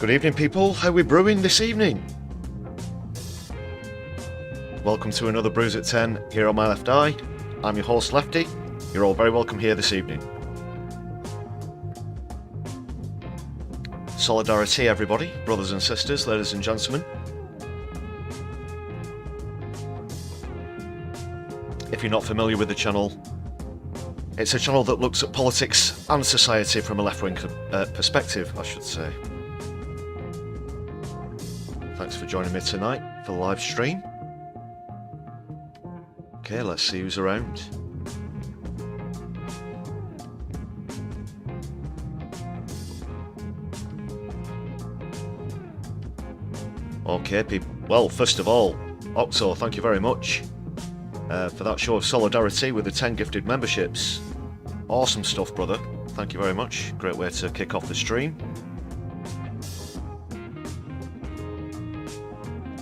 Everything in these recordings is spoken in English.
Good evening, people. How are we brewing this evening? Welcome to another Brews at 10 here on my left eye. I'm your host, Lefty. You're all very welcome here this evening. Solidari-Tea, everybody, brothers and sisters, ladies and gentlemen. If you're not familiar with the channel, it's a channel that looks at politics and society from a left-wing perspective, I should say. Thanks for joining me tonight for the live stream. Okay, let's see who's around. Okay, people. Well, first of all, Octo, thank you very much for that show of solidarity with the 10 gifted memberships. Awesome stuff, brother. Thank you very much. Great way to kick off the stream.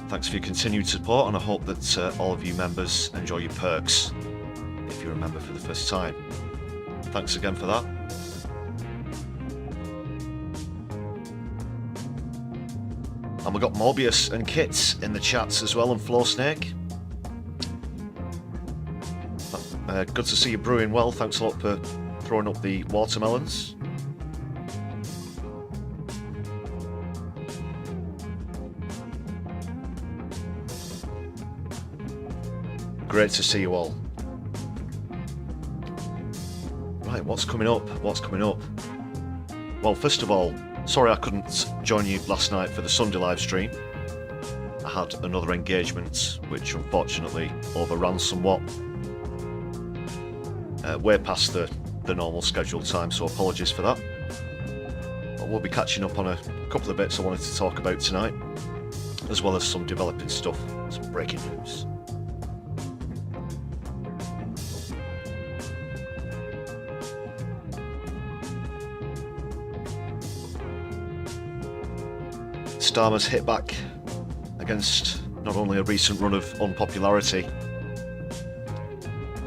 Thanks for your continued support, and I hope that all of you members enjoy your perks if you're a member for the first time. Thanks again for that. And we've got Mobius and Kits in the chats as well, and Flowsnake. Good to see you brewing well. Thanks a lot for throwing up the watermelons. Great to see you all. Right, what's coming up? What's coming up? Well, first of all, sorry I couldn't join you last night for the Sunday live stream. I had another engagement which unfortunately overran somewhat. Way past the normal scheduled time, so apologies for that. But we'll be catching up on a couple of bits I wanted to talk about tonight, as well as some developing stuff, some breaking news. Starmer's hit back against not only a recent run of unpopularity,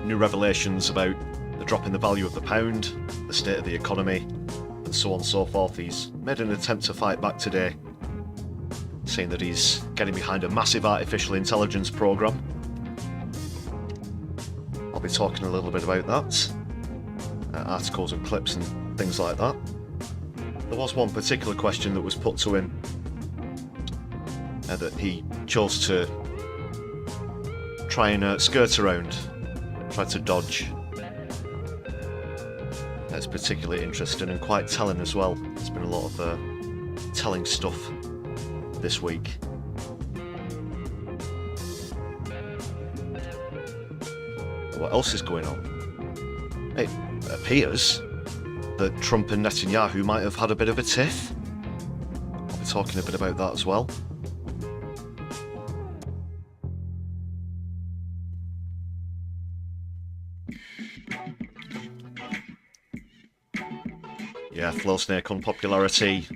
new revelations about the drop in the value of the pound, the state of the economy, and so on and so forth. He's made an attempt to fight back today, saying that he's getting behind a massive artificial intelligence program. I'll be talking a little bit about that, articles and clips and things like that. There was one particular question that was put to him that he chose to try and skirt around, try to dodge. That's particularly interesting and quite telling as well. There's been a lot of telling stuff this week. What else is going on? It appears that Trump and Netanyahu might have had a bit of a tiff. I'll be talking a bit about that as well. Yeah, Flowsnake on popularity.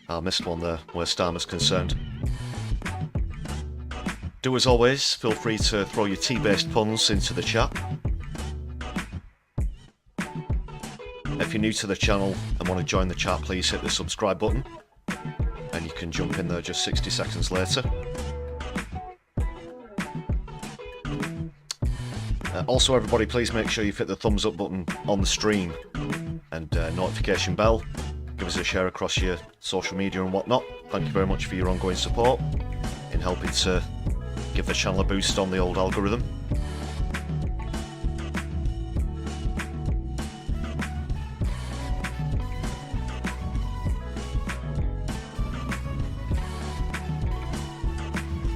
I missed one there where Starmer's concerned. Do as always, feel free to throw your tea-based puns into the chat. If you're new to the channel and want to join the chat, please hit the subscribe button and you can jump in there just 60 seconds later. Also, everybody, please make sure you hit the thumbs up button on the stream and notification bell. Give us a share across your social media and whatnot. Thank you very much for your ongoing support in helping to give the channel a boost on the old algorithm.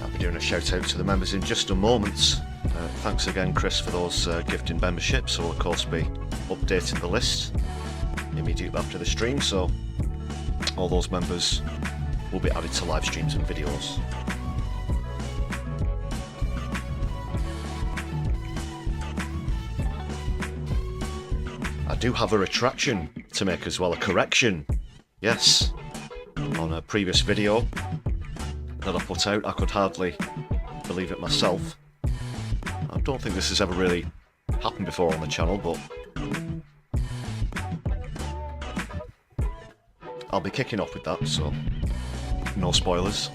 I'll be doing a shout out to the members in just a moment. Thanks again, Chris, for those gifting memberships. I'll of course be updating the list immediately after the stream, so all those members will be added to live streams and videos. I do have a retraction to make as well, a correction. Yes, on a previous video that I put out, I could hardly believe it myself. I don't think this has ever really happened before on the channel, but I'll be kicking off with that, so no spoilers.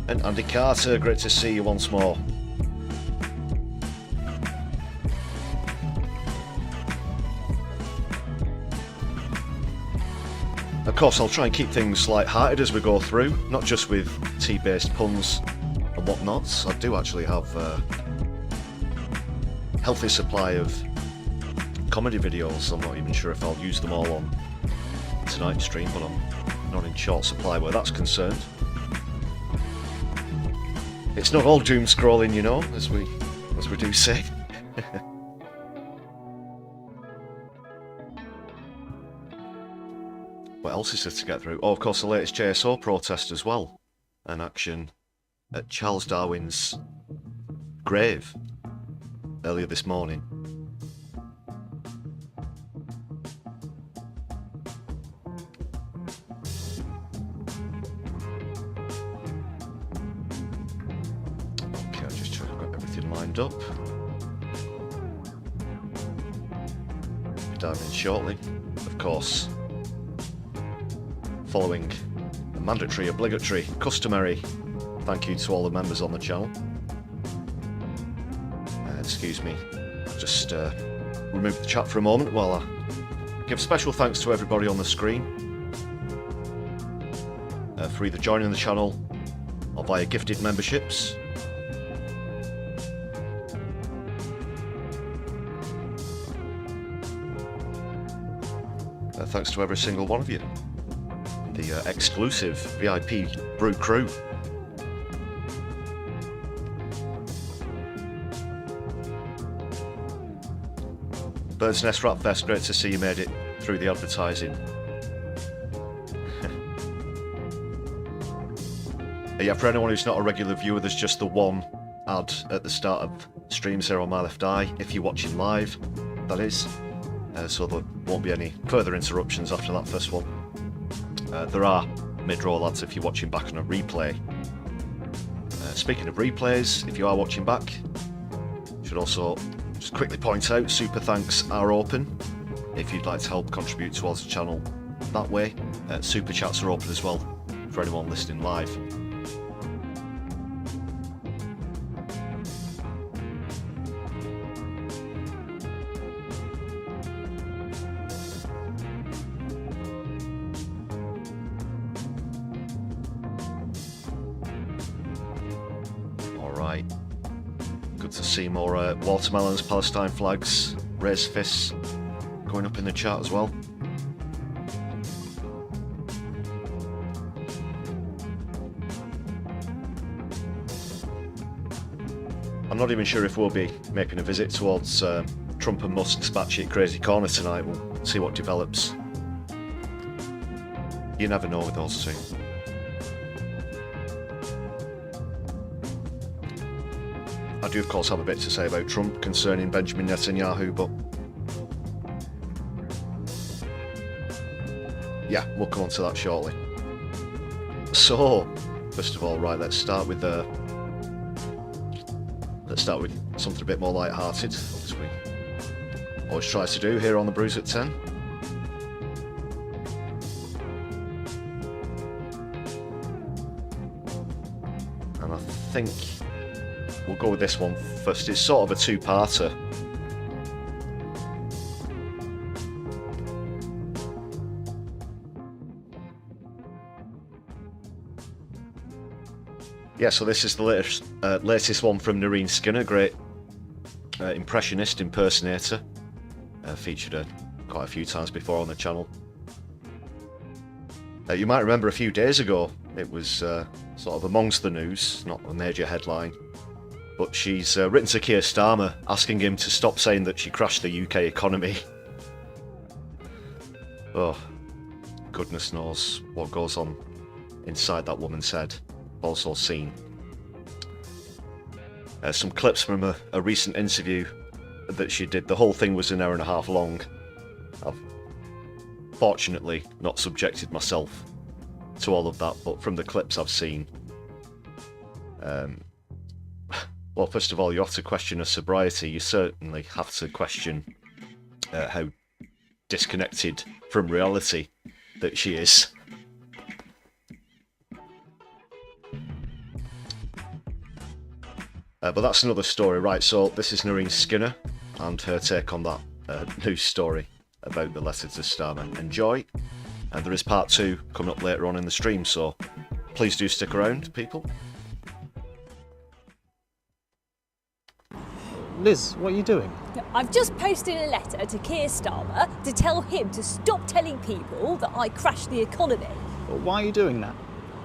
And Andy Carter, great to see you once more. Of course, I'll try and keep things light-hearted as we go through, not just with tea-based puns and whatnots. I do actually have a healthy supply of comedy videos. I'm not even sure if I'll use them all on tonight's stream, but I'm not in short supply where that's concerned. It's not all doom scrolling, you know, as we do say. What else is there to get through? Oh, of course, the latest JSO protest as well. An action at Charles Darwin's grave earlier this morning. Okay, I'll just check I've got everything lined up. Be diving in shortly, of course. Following a mandatory, obligatory, customary thank you to all the members on the channel. Excuse me, just remove the chat for a moment while I give special thanks to everybody on the screen for either joining the channel or via gifted memberships. Thanks to every single one of you. The exclusive VIP Brew crew. Bird's Nest Rat Fest, great to see you made it through the advertising. Yeah, for anyone who's not a regular viewer, there's just the one ad at the start of streams here on my left eye, if you're watching live, that is. So there won't be any further interruptions after that first one. There are mid-roll ads if you're watching back on a replay. Speaking of replays, if you are watching back, should also just quickly point out, super thanks are open if you'd like to help contribute towards the channel that way. Super chats are open as well for anyone listening live. Alright, good to see more watermelons, Palestine flags, raised fists going up in the chat as well. I'm not even sure if we'll be making a visit towards Trump and Musk's batshit crazy corner tonight. We'll see what develops. You never know with those two. I do of course have a bit to say about Trump concerning Benjamin Netanyahu, but yeah, we'll come on to that shortly. So, first of all, right, let's start with something a bit more light-hearted, as we always try to do here on the Brews at 10. And I think we'll go with this one first. It's sort of a two-parter. Yeah, so this is the latest one from Nerine Skinner, great impressionist, impersonator. Featured her quite a few times before on the channel. You might remember a few days ago, it was sort of amongst the news, not a major headline, but she's written to Keir Starmer asking him to stop saying that she crashed the UK economy. Oh, goodness knows what goes on inside that woman's head. Also seen some clips from a recent interview that she did. The whole thing was an hour and a half long. I've fortunately not subjected myself to all of that, but from the clips I've seen, well, first of all, you have to question her sobriety. You certainly have to question how disconnected from reality that she is. But that's another story, right? So this is Nerine Skinner and her take on that news story about the letter to Starmer. Enjoy, and there is part 2 coming up later on in the stream, so please do stick around, people. Liz, what are you doing? I've just posted a letter to Keir Starmer to tell him to stop telling people that I crashed the economy. Well, why are you doing that?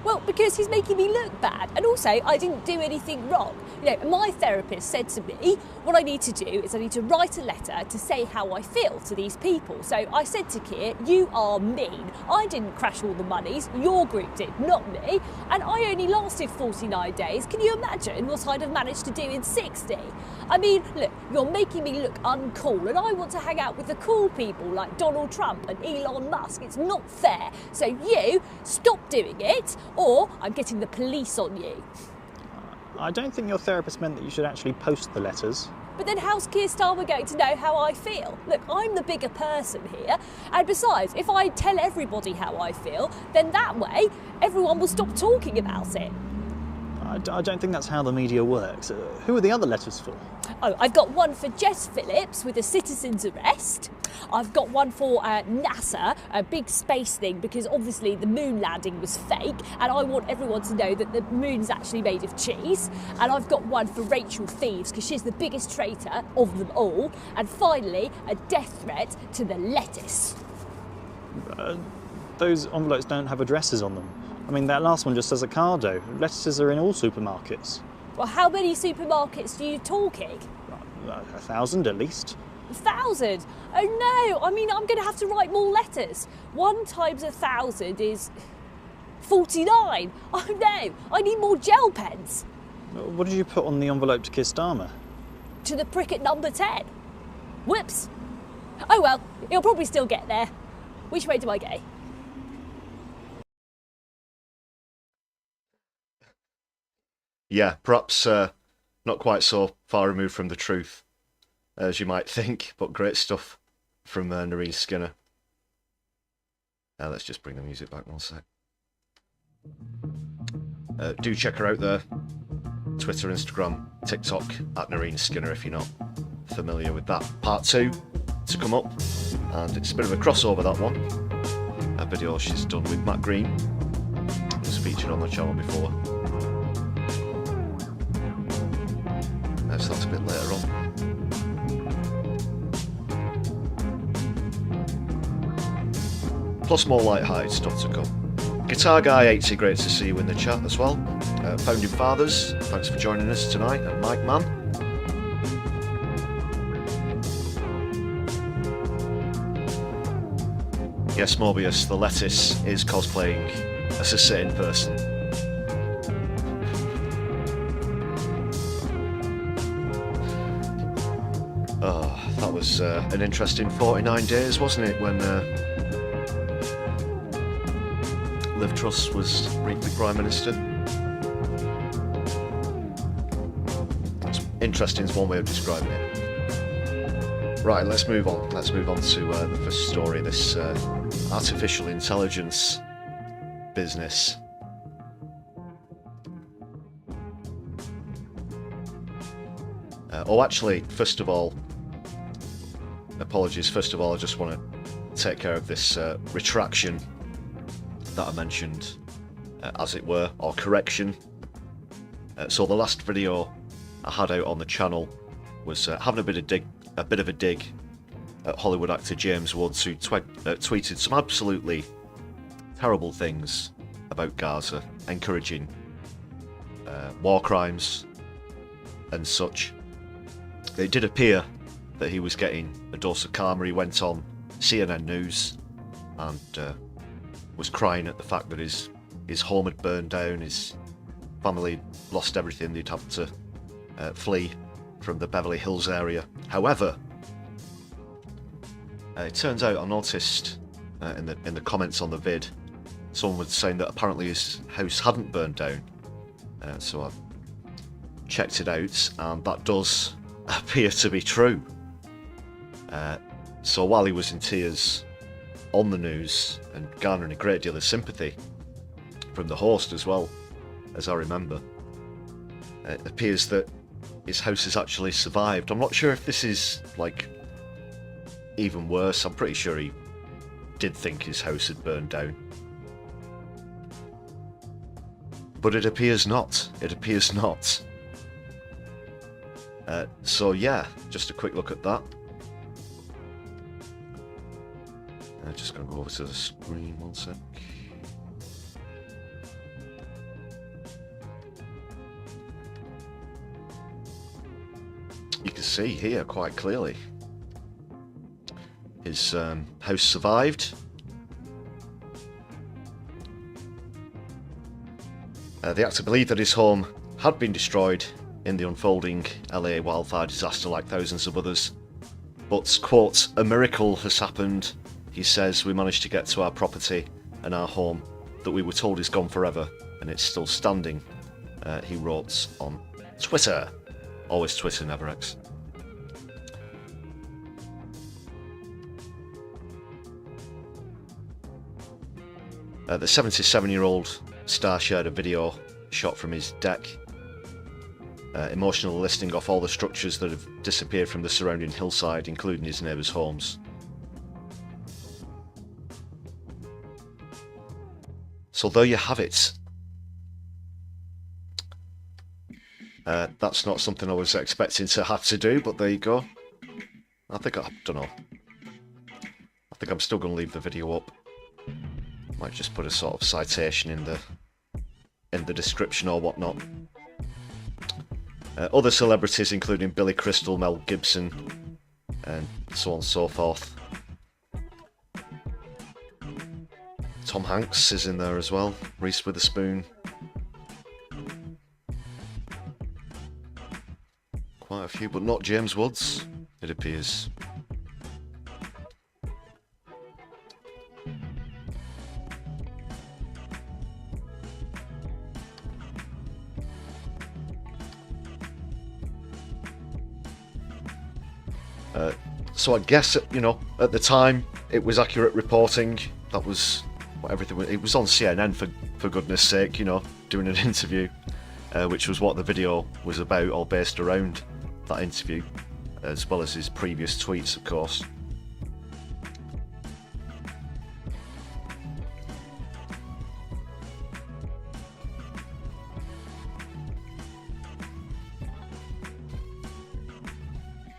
Well, because he's making me look bad, and also I didn't do anything wrong. You know, my therapist said to me, what I need to do is I need to write a letter to say how I feel to these people. So I said to Keir, you are mean. I didn't crash all the monies, your group did, not me. And I only lasted 49 days. Can you imagine what I'd have managed to do in 60? I mean, look, you're making me look uncool, and I want to hang out with the cool people like Donald Trump and Elon Musk. It's not fair. So you, stop doing it, or I'm getting the police on you. I don't think your therapist meant that you should actually post the letters. But then how's Keir Starmer going to know how I feel? Look, I'm the bigger person here, and besides, if I tell everybody how I feel, then that way everyone will stop talking about it. I don't think that's how the media works. Who are the other letters for? Oh, I've got one for Jess Phillips with a citizen's arrest. I've got one for NASA, a big space thing, because obviously the moon landing was fake, and I want everyone to know that the moon's actually made of cheese. And I've got one for Rachel Thieves, because she's the biggest traitor of them all. And finally, a death threat to the lettuce. Those envelopes don't have addresses on them. I mean, that last one just says Ocado. Lettuces are in all supermarkets. Well, how many supermarkets are you talking? 1,000 at least. 1,000? Oh no, I mean, I'm going to have to write more letters. 1 times 1,000 is 49. Oh no, I need more gel pens. What did you put on the envelope to Keir Starmer? To the prick at number 10. Whoops. Oh well, he'll probably still get there. Which way do I go? Yeah, perhaps not quite so far removed from the truth as you might think, but great stuff from Nerine Skinner. Let's just bring the music back 1 sec. Do check her out there. Twitter, Instagram, TikTok, at Nerine Skinner if you're not familiar with that. Part 2 to come up, and it's a bit of a crossover, that one. A video she's done with Matt Green. It was featured on the channel before. So that's a bit later on. Plus more light-hearted stuff to come. Guitar Guy 80, great to see you in the chat as well. Founding Fathers, thanks for joining us tonight. And Mike Man. Yes, Morbius, the lettuce is cosplaying as a sane person. Oh, that was an interesting 49 days, wasn't it, when Liv Truss was briefly Prime Minister? That's interesting is one way of describing it. Right, let's move on. Let's move on to the first story, this artificial intelligence business. Actually, first of all, apologies. First of all, I just want to take care of this retraction that I mentioned, as it were, or correction. So the last video I had out on the channel was having a bit of a dig at Hollywood actor James Woods, who tweeted some absolutely terrible things about Gaza, encouraging war crimes and such. It did appear that he was getting a dose of karma. He went on CNN News and was crying at the fact that his home had burned down, his family lost everything, they'd have to flee from the Beverly Hills area. However, it turns out I noticed in the comments on the vid, someone was saying that apparently his house hadn't burned down. So I checked it out, and that does appear to be true. So while he was in tears on the news and garnering a great deal of sympathy from the host as well, as I remember, it appears that his house has actually survived. I'm not sure if this is, like, even worse. I'm pretty sure he did think his house had burned down. But it appears not. It appears not. So yeah, just a quick look at that. Just going to go over to the screen one sec. You can see here quite clearly his house survived. The actor believed that his home had been destroyed in the unfolding LA wildfire disaster like thousands of others. But, quote, "a miracle has happened," he says. "We managed to get to our property and our home that we were told is gone forever, and it's still standing," he wrote on Twitter. Always Twitter, never X. The 77-year-old star shared a video shot from his deck, emotionally listing off all the structures that have disappeared from the surrounding hillside, including his neighbours' homes. So there you have it. That's not something I was expecting to have to do, but there you go. I don't know. I think I'm still going to leave the video up. Might just put a sort of citation in the description or whatnot. Other celebrities, including Billy Crystal, Mel Gibson, and so on and so forth. Tom Hanks is in there as well. Reese Witherspoon. Quite a few, but not James Woods, it appears. So I guess, you know, at the time it was accurate reporting. That was what everything was. It was on CNN for goodness sake, you know, doing an interview, which was what the video was about, all based around that interview, as well as his previous tweets, of course.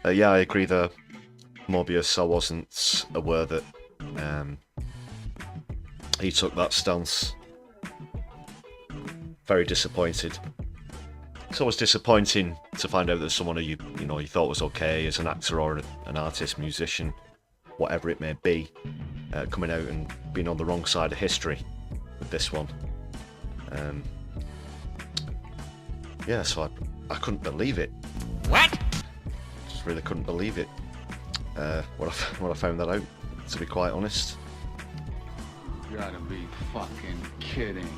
Yeah, I agree there, Mobius. I wasn't aware that he took that stance. Very disappointed. It's always disappointing to find out that someone who you thought was okay as an actor or an artist, musician, whatever it may be, coming out and being on the wrong side of history with this one. Yeah, so I couldn't believe it. What? Just really couldn't believe it when I found that out, to be quite honest. You gotta be fucking kidding.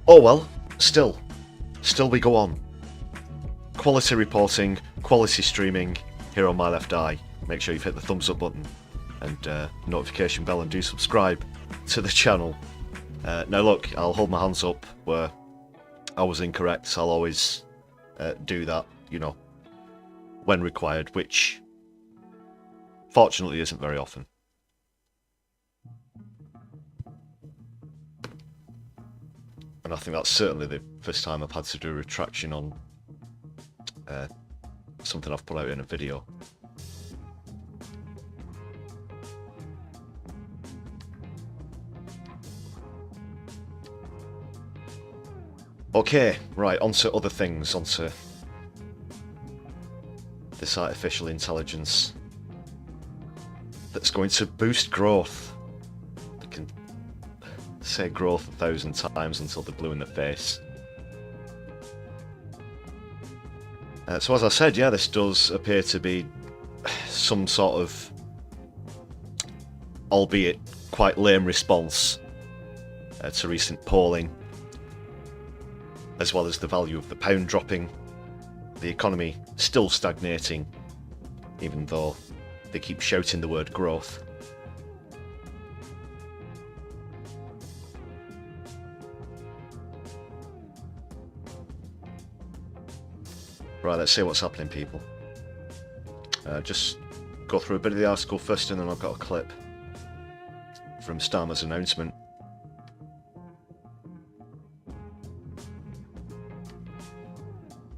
Oh well, still we go on. Quality reporting, quality streaming here on My Left Eye. Make sure you've hit the thumbs up button and notification bell, and do subscribe to the channel. Now look, I'll hold my hands up where I was incorrect. I'll always do that, you know, when required, which fortunately isn't very often. And I think that's certainly the first time I've had to do a retraction on something I've put out in a video. Okay, right, on to other things, on to this artificial intelligence that's going to boost growth. I can say growth 1,000 times until they're blue in the face. So as I said, yeah, this does appear to be some sort of, albeit quite lame, response to recent polling, as well as the value of the pound dropping the economy still stagnating, even though they keep shouting the word growth. Right, let's see what's happening, people. Just go through a bit of the article first, and then I've got a clip from Starmer's announcement.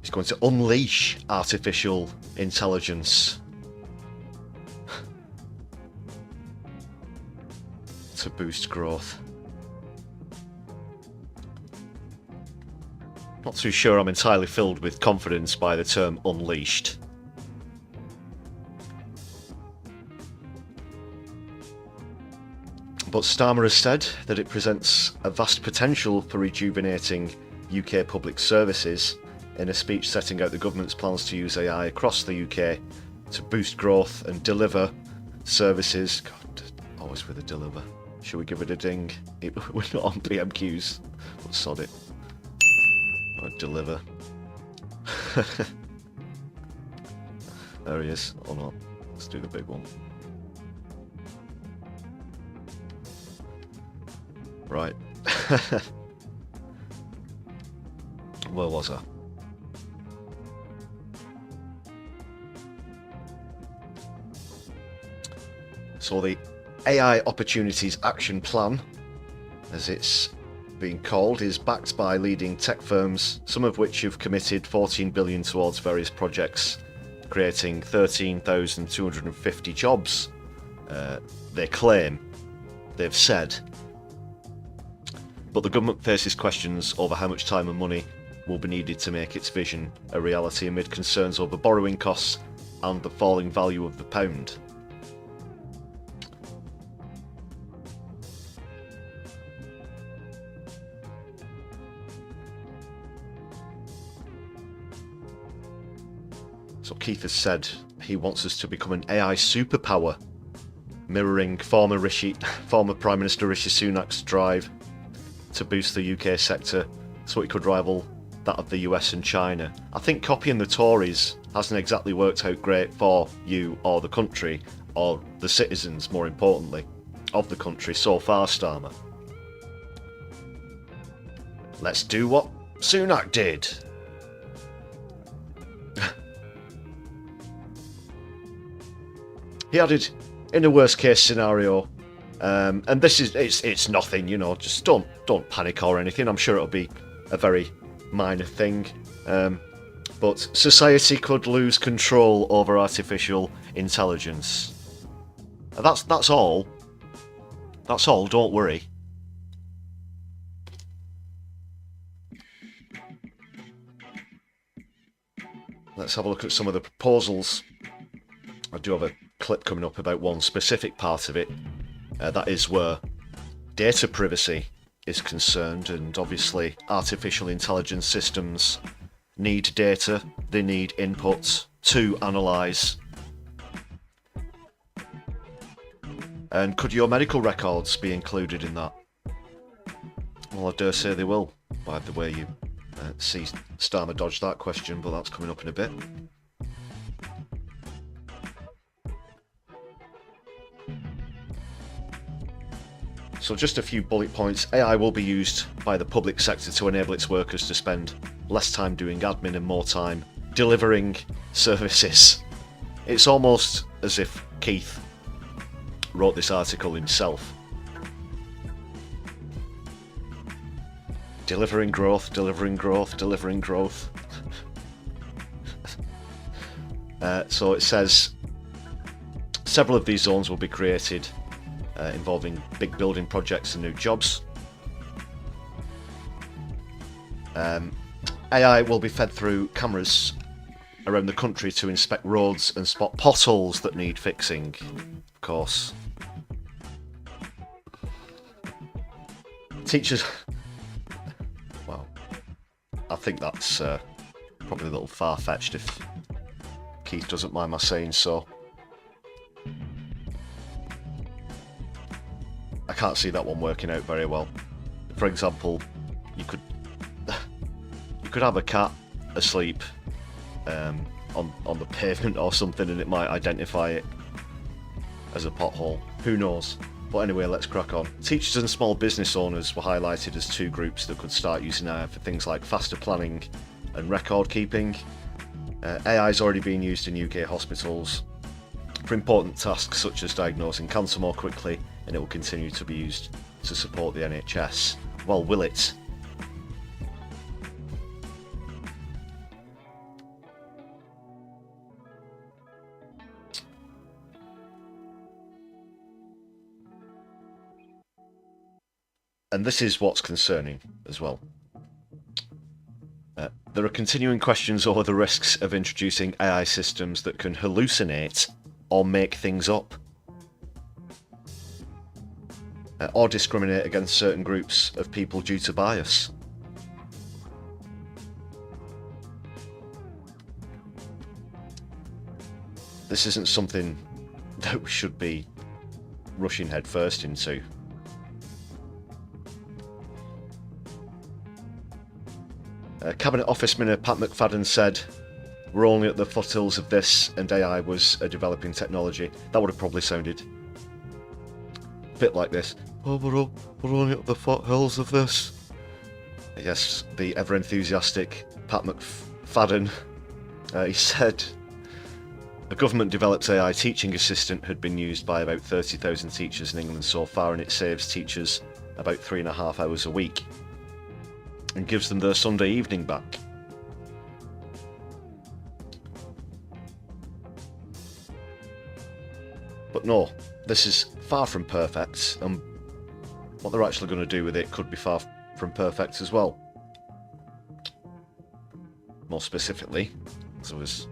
He's going to unleash artificial intelligence to boost growth. Not too sure I'm entirely filled with confidence by the term unleashed. But Starmer has said that it presents a vast potential for rejuvenating UK public services in a speech setting out the government's plans to use AI across the UK to boost growth and deliver services. God, always with a deliver. Should we give it a ding? We're not on PMQs, but sod it. Or deliver. There he is. Oh no, let's do the big one. Right. Where was I? So the AI Opportunities Action Plan, as it's being called, is backed by leading tech firms, some of which have committed 14 billion towards various projects, creating 13,250 jobs. They claim, they've said. But the government faces questions over how much time and money will be needed to make its vision a reality amid concerns over borrowing costs and the falling value of the pound. So Keith has said he wants us to become an AI superpower, mirroring former Prime Minister Rishi Sunak's drive to boost the UK sector so it could rival that of the US and China. I think copying the Tories hasn't exactly worked out great for you or the country, or the citizens, more importantly, of the country so far, Starmer. Let's do what Sunak did. He added, in a worst case scenario, and this is it's nothing, you know, just don't panic or anything. I'm sure it'll be a very minor thing, but society could lose control over artificial intelligence. That's all. That's all. Don't worry. Let's have a look at some of the proposals. I do have a clip coming up about one specific part of it. That is where data privacy is concerned, and obviously artificial intelligence systems need data, they need input to analyse. And could your medical records be included in that? Well, I dare say they will, by the way you see Starmer dodge that question, but that's coming up in a bit. So just a few bullet points. AI will be used by the public sector to enable its workers to spend less time doing admin and more time delivering services. It's almost as if Keith wrote this article himself. Delivering growth, delivering growth, delivering growth. So it says several of these zones will be created involving big building projects and new jobs. AI will be fed through cameras around the country to inspect roads and spot potholes that need fixing, of course. Teachers... Well, I think that's probably a little far-fetched if Keith doesn't mind my saying so. I can't see that one working out very well. For example, you could have a cat asleep on the pavement or something, and it might identify it as a pothole. Who knows? But anyway, let's crack on. Teachers and small business owners were highlighted as two groups that could start using AI for things like faster planning and record keeping. AI is already being used in UK hospitals for important tasks such as diagnosing cancer more quickly, and it will continue to be used to support the NHS. Well, will it? And this is what's concerning as well. There are continuing questions over the risks of introducing AI systems that can hallucinate or make things up, or discriminate against certain groups of people due to bias. This isn't something that we should be rushing headfirst into. Cabinet Office Minister Pat McFadden said, "We're only at the foothills of this, and AI was a developing technology." That would have probably sounded a bit like this. "Oh, we're only at the foothills of this." Yes, the ever-enthusiastic Pat McFadden, he said, "A government-developed AI teaching assistant had been used by about 30,000 teachers in England so far, and it saves teachers about 3.5 hours a week. And gives them their Sunday evening back." But no, this is far from perfect, and what they're actually going to do with it could be far from perfect as well. More specifically, as I was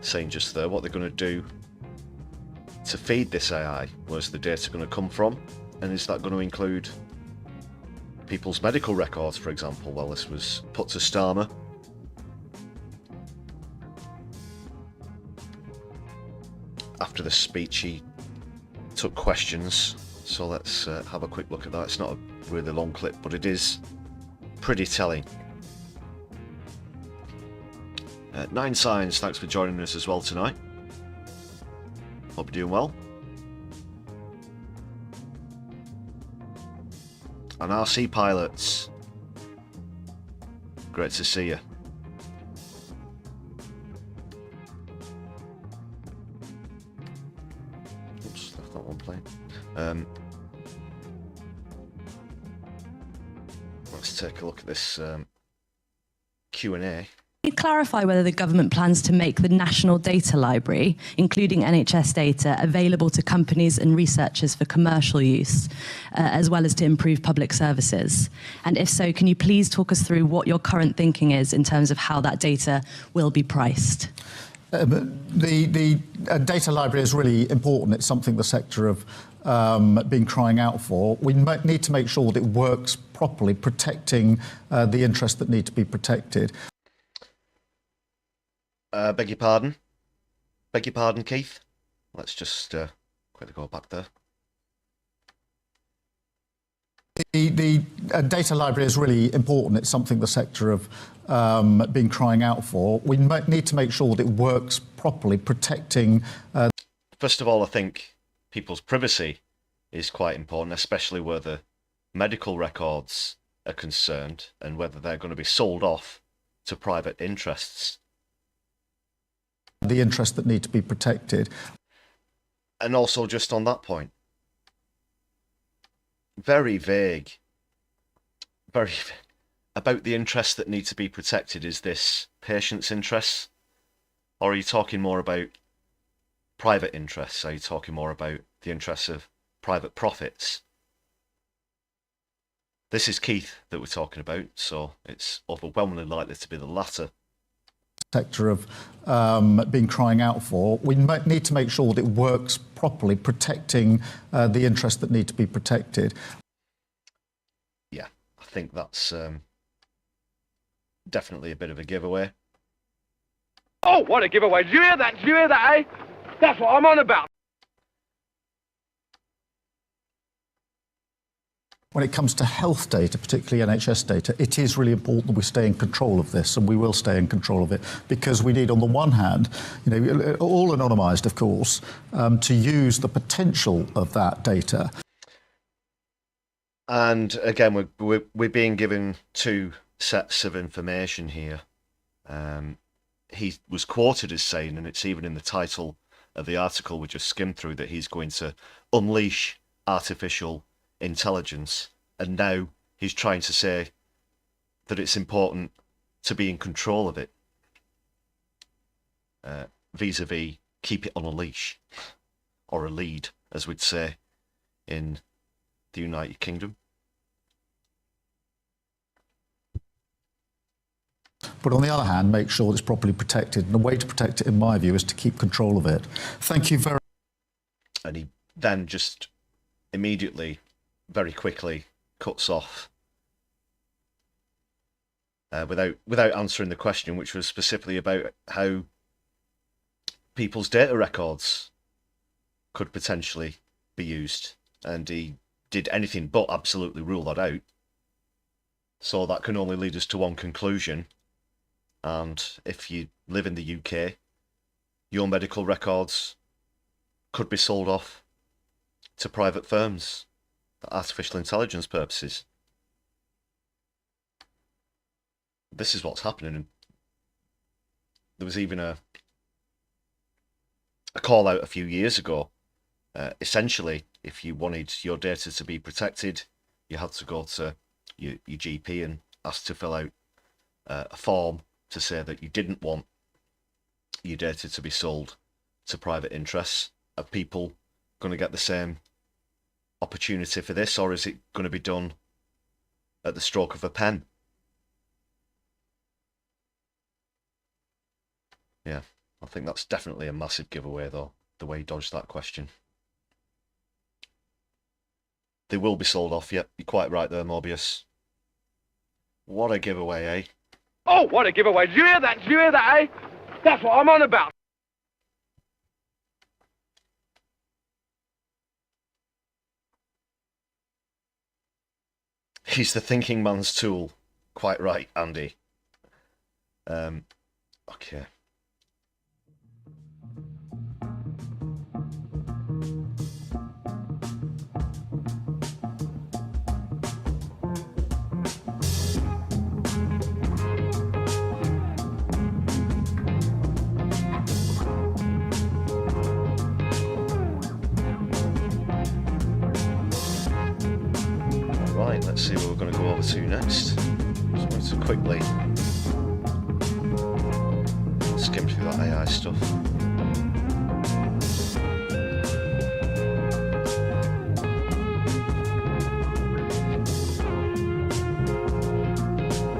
saying just there, what they're going to do to feed this AI, where's the data going to come from, and is that going to include people's medical records, for example? Well, this was put to Starmer. After the speech, he took questions, so let's have a quick look at that. It's not a really long clip, but it is pretty telling. Nine Signs, thanks for joining us as well tonight. Hope you're doing well. And RC Pilots, great to see you. Oops, left that one playing. Let's take a look at this Q&A. Can you clarify whether the government plans to make the National Data Library, including NHS data, available to companies and researchers for commercial use, as well as to improve public services? And if so, can you please talk us through what your current thinking is in terms of how that data will be priced? The data library is really important. It's something the sector have been crying out for. We need to make sure that it works properly, protecting the interests that need to be protected. Beg your pardon? Beg your pardon, Keith? Let's just quickly go back there. The data library is really important. It's something the sector have been crying out for. We need to make sure that it works properly, protecting... First of all, I think people's privacy is quite important, especially where the medical records are concerned and whether they're going to be sold off to private interests. The interests that need to be protected. And also, just on that point, very vague about the interests that need to be protected. Is this patients' interests, or are you talking more about private interests? Are you talking more about the interests of private profits? This is Keith that we're talking about, so it's overwhelmingly likely to be the latter. Sector have been crying out for. We need to make sure that it works properly, protecting the interests that need to be protected. Yeah, I think that's definitely a bit of a giveaway. Oh, what a giveaway. Did you hear that? Did you hear that, eh? That's what I'm on about. when it comes to health data, particularly NHS data, it is really important that we stay in control of this, and we will stay in control of it, because we need, on the one hand, all anonymised, of course, to use the potential of that data. And again, we're being given two sets of information here. He was quoted as saying, and it's even in the title of the article we just skimmed through, that he's going to unleash artificial intelligence, and now he's trying to say that it's important to be in control of it, vis-a-vis keep it on a leash, or a lead, as we'd say in the United Kingdom. But on the other hand, make sure it's properly protected. And the way to protect it, in my view, is to keep control of it. Thank you very much. And he then just immediately, very quickly, cuts off without answering the question, which was specifically about how people's data records could potentially be used. And he did anything but absolutely rule that out. So that can only lead us to one conclusion. And if you live in the UK, your medical records could be sold off to private firms for artificial intelligence purposes. This is what's happening. There was even a call out a few years ago. Essentially, if you wanted your data to be protected, you had to go to your GP and ask to fill out a form to say that you didn't want your data to be sold to private interests. Are people going to get the same opportunity for this, or is it going to be done at the stroke of a pen? Yeah, I think that's definitely a massive giveaway, though, the way he dodged that question. They will be sold off, yep, you're quite right there, Morbius. What a giveaway, eh? Oh, what a giveaway. Did you hear that? Did you hear that, eh? That's what I'm on about. He's the thinking man's tool. Quite right, Andy. Okay. Right, let's see what we're going to go over to next. Just want to quickly skim through that AI stuff.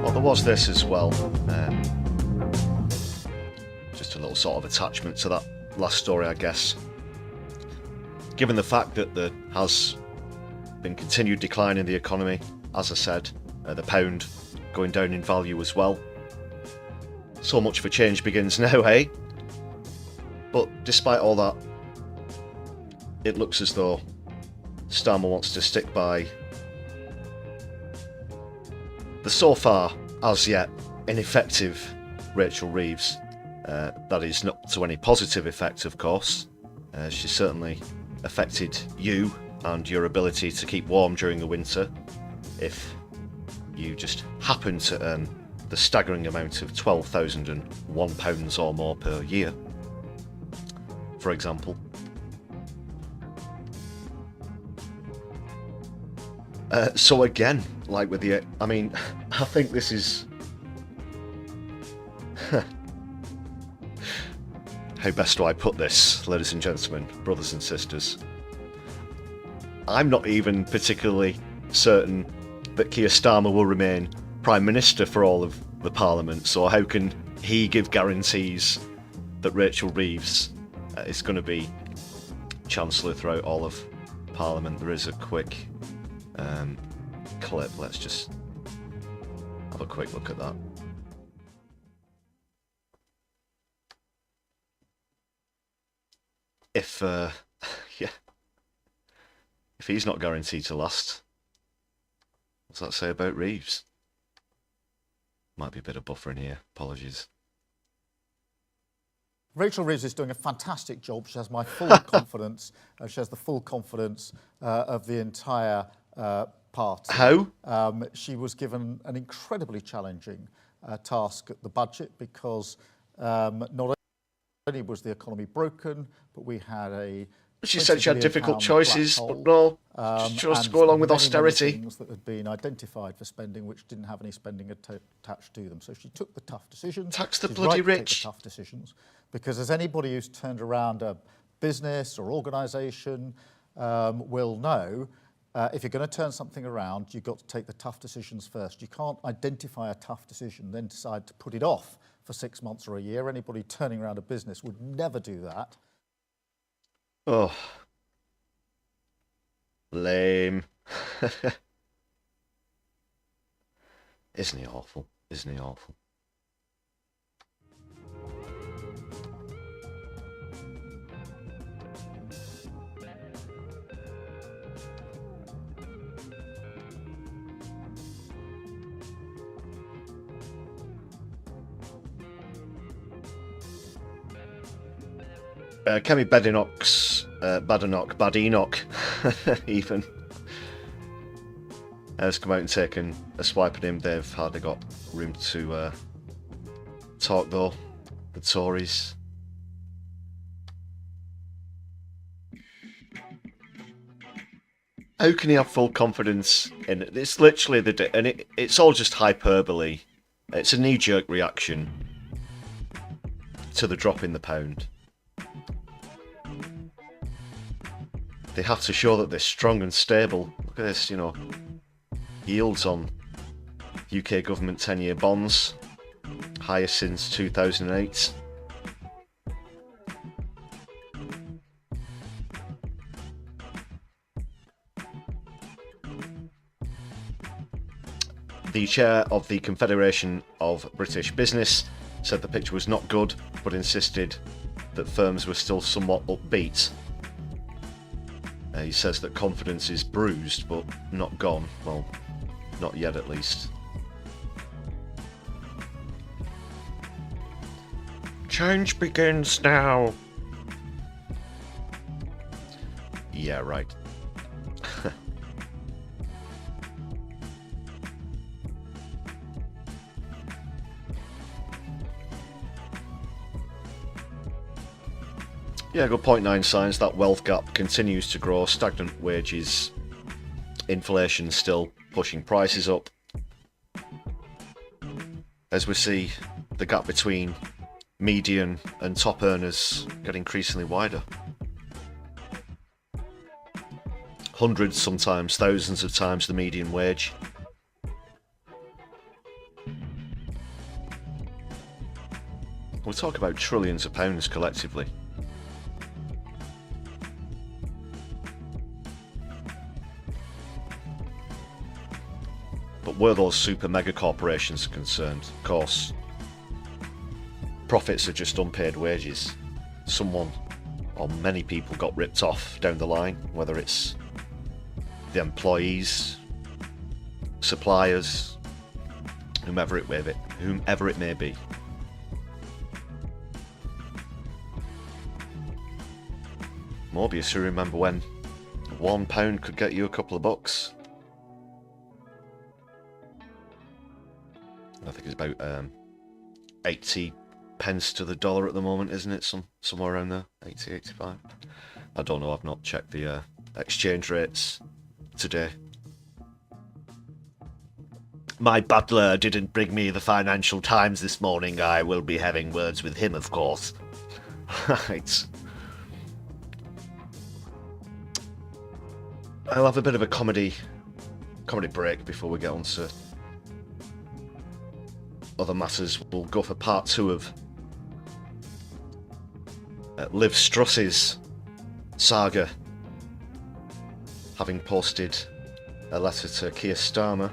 Well, there was this as well. Just a little sort of attachment to that last story, I guess. Given the fact that there has been continued decline in the economy, as I said, the pound going down in value as well. So much for change begins now, eh? But despite all that, it looks as though Starmer wants to stick by the so far, as yet, ineffective Rachel Reeves. That is not to any positive effect, of course. She certainly affected you and your ability to keep warm during the winter if you just happen to earn the staggering amount of £12,001 or more per year, for example. So again, like with the, I mean, I think this is how best do I put this, ladies and gentlemen, brothers and sisters? I'm not even particularly certain that Keir Starmer will remain Prime Minister for all of the Parliament, so how can he give guarantees that Rachel Reeves is going to be Chancellor throughout all of Parliament? There is a quick clip, let's just have a quick look at that. If, yeah, if he's not guaranteed to last, What's that say about Reeves? Might be a bit of buffer in here. Apologies. Rachel Reeves is doing a fantastic job. She has my full confidence. She has the full confidence of the entire party. How? She was given an incredibly challenging task at the budget because not only was the economy broken, but we had a She said she had difficult £20 choices, black but hole, no, she chose to and go along with many austerity. things that had been identified for spending which didn't have any spending attached to them. So she took the tough decisions. Tax the She's bloody right to take rich. the tough decisions, because as anybody who's turned around a business or organisation will know, if you're going to turn something around, you've got to take the tough decisions first. You can't identify a tough decision, then decide to put it off for 6 months or a year. Anybody turning around a business would never do that. Oh. Lame. Isn't he awful? Isn't he awful? Kemi Badenoch, even, has come out and taken a swipe at him. They've hardly got room to talk, though, the Tories. How can he have full confidence in it? It's literally and it's all just hyperbole. It's a knee-jerk reaction to the drop in the pound. They have to show that they're strong and stable. Look at this, you know, yields on UK government 10-year bonds, highest since 2008. The chair of the Confederation of British Business said the picture was not good, but insisted that firms were still somewhat upbeat. He says that confidence is bruised, but not gone. Well, not yet at least. Change begins now. Yeah, right. Yeah, good point. 9 signs that wealth gap continues to grow, stagnant wages, inflation still pushing prices up. As we see the gap between median and top earners get increasingly wider. Hundreds, sometimes thousands of times the median wage. We're talking about trillions of pounds collectively. But where those super mega corporations are concerned, of course, profits are just unpaid wages. Someone or many people got ripped off down the line, whether it's the employees, suppliers, whomever it may be. Morbius, who remember when £1 could get you a couple of bucks? I think it's about 80 pence to the dollar at the moment, isn't it? Somewhere around there, 80, 85. I don't know, I've not checked the exchange rates today. My butler didn't bring me the Financial Times this morning. I will be having words with him, of course. Right. I'll have a bit of a comedy break before we get on to other matters. We'll go for part 2 of Liv Struss's saga, having posted a letter to Keir Starmer.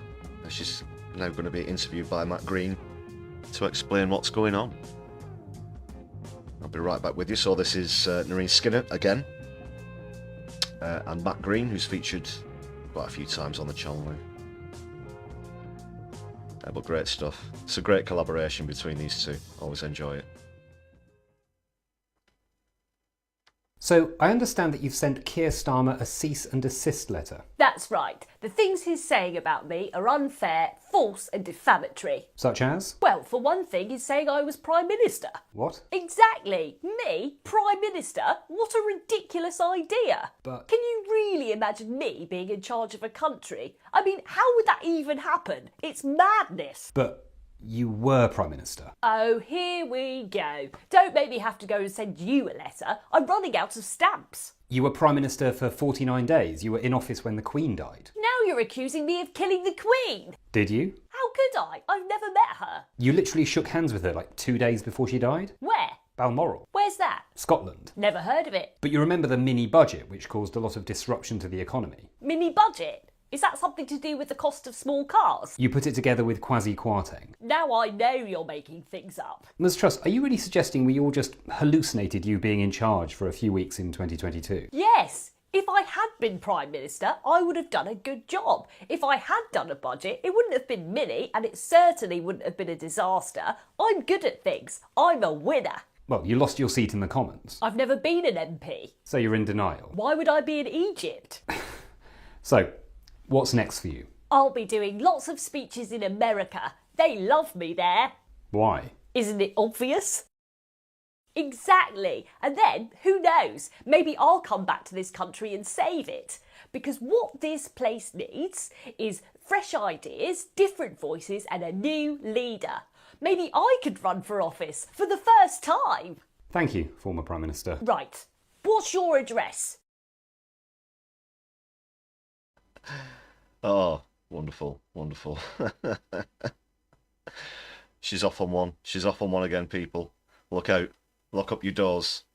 She's now going to be interviewed by Matt Green to explain what's going on. I'll be right back with you. So this is Nerine Skinner again, and Matt Green, who's featured quite a few times on the channel now. But great stuff. It's a great collaboration between these two. Always enjoy it. So, I understand that you've sent Keir Starmer a cease and desist letter. That's right. The things he's saying about me are unfair, false and defamatory. Such as? Well, for one thing, he's saying I was Prime Minister. What? Exactly. Me? Prime Minister? What a ridiculous idea. But... Can you really imagine me being in charge of a country? I mean, how would that even happen? It's madness. But... you were Prime Minister. Oh, here we go. Don't make me have to go and send you a letter. I'm running out of stamps. You were Prime Minister for 49 days. You were in office when the Queen died. Now you're accusing me of killing the Queen. Did you? How could I? I've never met her. You literally shook hands with her like 2 days before she died? Where? Balmoral. Where's that? Scotland. Never heard of it. But you remember the mini-budget, which caused a lot of disruption to the economy? Mini-budget? Is that something to do with the cost of small cars? You put it together with Kwasi Kwarteng. Now I know you're making things up. Ms. Truss, are you really suggesting we all just hallucinated you being in charge for a few weeks in 2022? Yes. If I had been Prime Minister, I would have done a good job. If I had done a budget, it wouldn't have been mini, and it certainly wouldn't have been a disaster. I'm good at things. I'm a winner. Well, you lost your seat in the Commons. I've never been an MP. So you're in denial. Why would I be in Egypt? So, what's next for you? I'll be doing lots of speeches in America. They love me there. Why? Isn't it obvious? Exactly. And then, who knows, maybe I'll come back to this country and save it. Because what this place needs is fresh ideas, different voices and a new leader. Maybe I could run for office for the first time. Thank you, former Prime Minister. Right. What's your address? Oh, wonderful, wonderful. She's off on one. She's off on one again, people. Look out. Lock up your doors.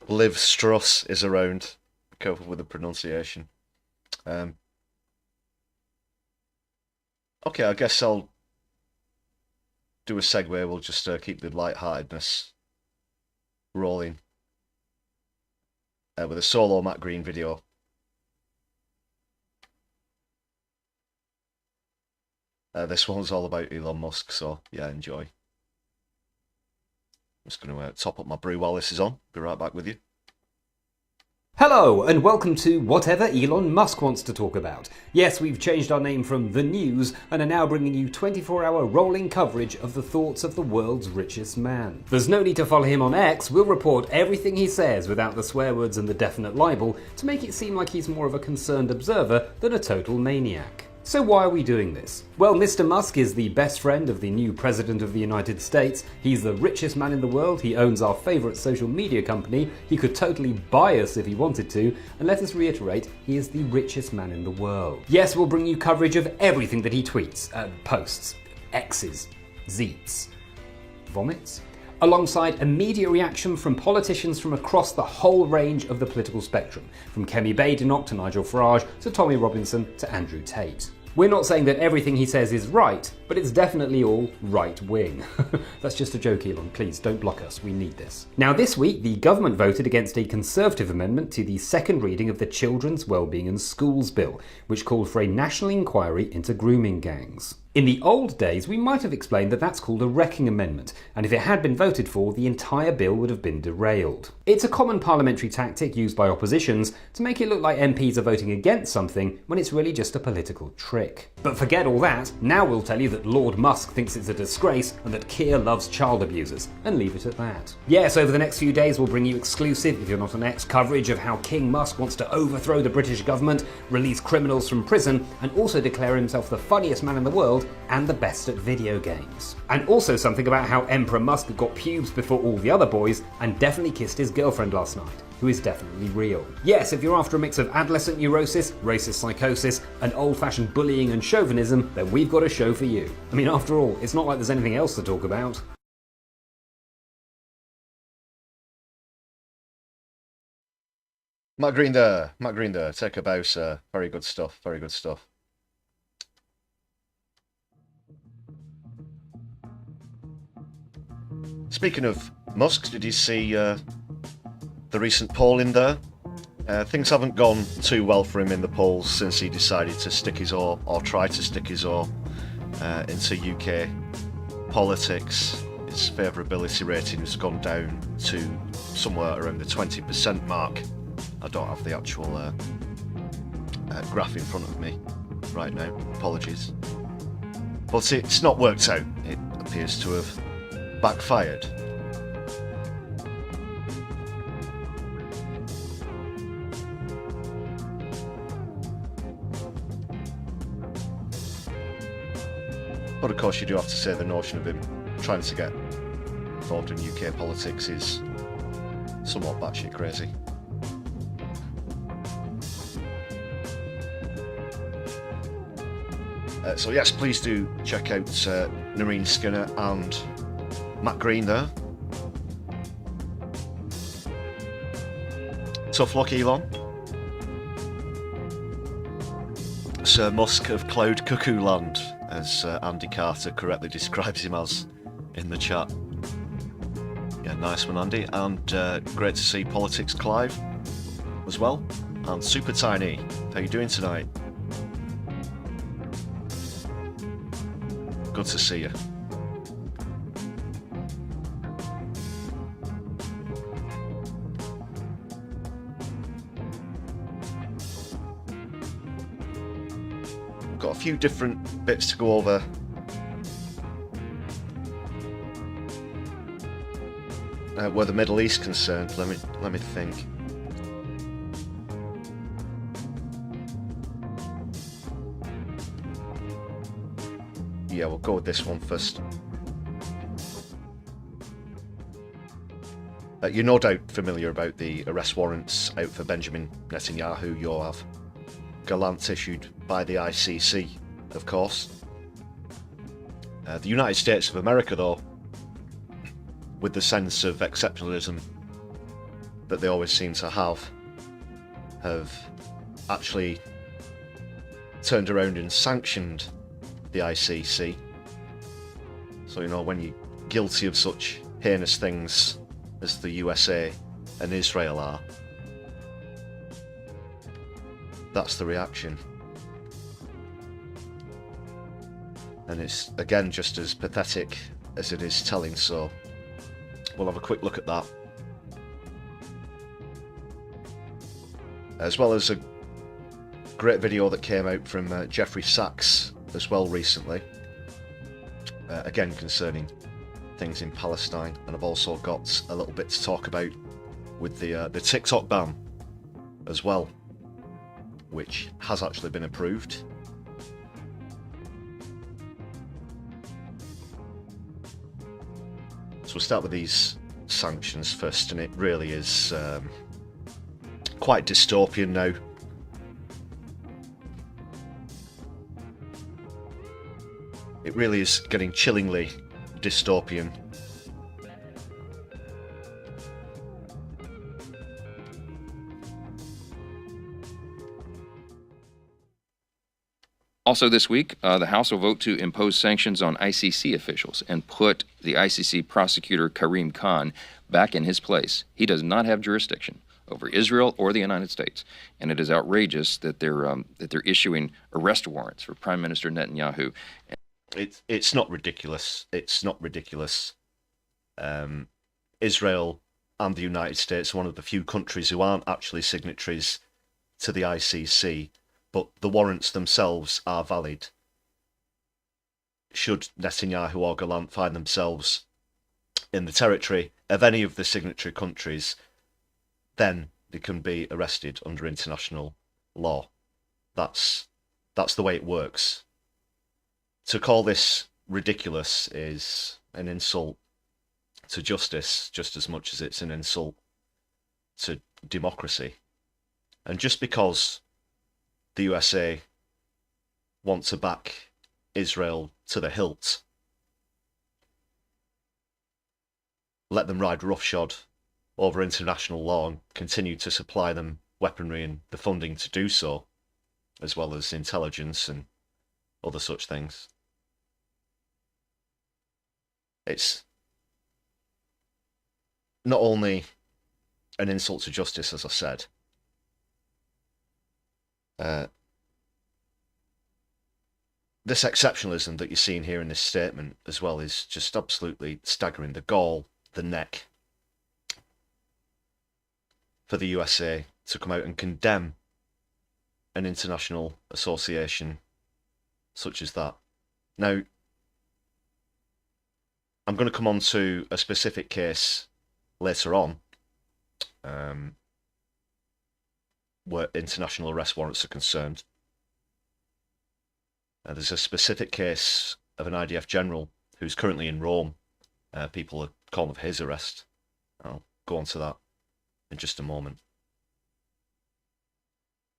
Liv Struss is around. Be careful with the pronunciation. Okay, I guess I'll do a segue. We'll just keep the lightheartedness rolling with a solo Matt Green video. This one's all about Elon Musk, so yeah, enjoy. I'm just going to top up my brew while this is on. Be right back with you. Hello, and welcome to Whatever Elon Musk Wants to Talk About. Yes, we've changed our name from The News and are now bringing you 24-hour rolling coverage of the thoughts of the world's richest man. There's no need to follow him on X. We'll report everything he says without the swear words and the definite libel to make it seem like he's more of a concerned observer than a total maniac. So why are we doing this? Well, Mr. Musk is the best friend of the new President of the United States. He's the richest man in the world. He owns our favourite social media company. He could totally buy us if he wanted to. And let us reiterate, he is the richest man in the world. Yes, we'll bring you coverage of everything that he tweets, posts, X's, Zeets, vomits, alongside immediate reaction from politicians from across the whole range of the political spectrum, from Kemi Badenoch to Nigel Farage to Tommy Robinson to Andrew Tate. We're not saying that everything he says is right, but it's definitely all right-wing. That's just a joke, Elon. Please, don't block us. We need this. Now, this week, the government voted against a Conservative amendment to the second reading of the Children's Wellbeing and Schools Bill, which called for a national inquiry into grooming gangs. In the old days, we might have explained that that's called a wrecking amendment, and if it had been voted for, the entire bill would have been derailed. It's a common parliamentary tactic used by oppositions to make it look like MPs are voting against something when it's really just a political trick. But forget all that, now we'll tell you that Lord Musk thinks it's a disgrace and that Keir loves child abusers, and leave it at that. Yes, over the next few days we'll bring you exclusive, if you're not on X, coverage of how King Musk wants to overthrow the British government, release criminals from prison, and also declare himself the funniest man in the world and the best at video games. And also something about how Emperor Musk got pubes before all the other boys and definitely kissed his girlfriend last night, who is definitely real. Yes, if you're after a mix of adolescent neurosis, racist psychosis, and old-fashioned bullying and chauvinism, then we've got a show for you. I mean, after all, it's not like there's anything else to talk about. Matt Green there, take a bow, sir. Very good stuff, very good stuff. Speaking of Musk, did you see the recent poll in there? Things haven't gone too well for him in the polls since he decided to stick his oar, or try to stick his oar, into UK politics. His favourability rating has gone down to somewhere around the 20% mark. I don't have the actual graph in front of me right now, apologies. But it's not worked out. It appears to have backfired. But of course you do have to say the notion of him trying to get involved in UK politics is somewhat batshit crazy. So yes, please do check out Nerine Skinner and Matt Green there. Tough luck, Elon. Sir Musk of Cloud Cuckoo Land, as Andy Carter correctly describes him as in the chat. Yeah, nice one, Andy. And great to see Politics Clive as well. And Super Tiny, how you doing tonight? Good to see you. We've got a few different bits to go over. Where the Middle East concerned, let me think. Yeah, we'll go with this one first. You're no doubt familiar about the arrest warrants out for Benjamin Netanyahu, Yoav Gallant, issued by the ICC, of course. The United States of America, though, with the sense of exceptionalism that they always seem to have actually turned around and sanctioned the ICC. So, you know, when you're guilty of such heinous things as the USA and Israel are, that's the reaction. And it's, again, just as pathetic as it is telling, so we'll have a quick look at that. As well as a great video that came out from Jeffrey Sachs as well recently, again concerning things in Palestine, and I've also got a little bit to talk about with the TikTok ban as well, which has actually been approved. So we'll start with these sanctions first, and it really is quite dystopian now. It really is getting chillingly dystopian. Also this week, the House will vote to impose sanctions on ICC officials and put the ICC prosecutor Karim Khan back in his place. He does not have jurisdiction over Israel or the United States, and it is outrageous that they're issuing arrest warrants for Prime Minister Netanyahu. It's not ridiculous. It's not ridiculous. Israel and the United States are one of the few countries who aren't actually signatories to the ICC, but the warrants themselves are valid. Should Netanyahu or Gallant find themselves in the territory of any of the signatory countries, then they can be arrested under international law. That's the way it works. To call this ridiculous is an insult to justice just as much as it's an insult to democracy. And just because the USA want to back Israel to the hilt, let them ride roughshod over international law and continue to supply them weaponry and the funding to do so, as well as intelligence and other such things. It's not only an insult to justice, as I said, This exceptionalism that you're seeing here in this statement as well is just absolutely staggering. The gall, the neck for the USA to come out and condemn an international association such as that. Now, I'm going to come on to a specific case later on where international arrest warrants are concerned. There's a specific case of an IDF general who's currently in Rome. People are calling for his arrest. I'll go on to that in just a moment.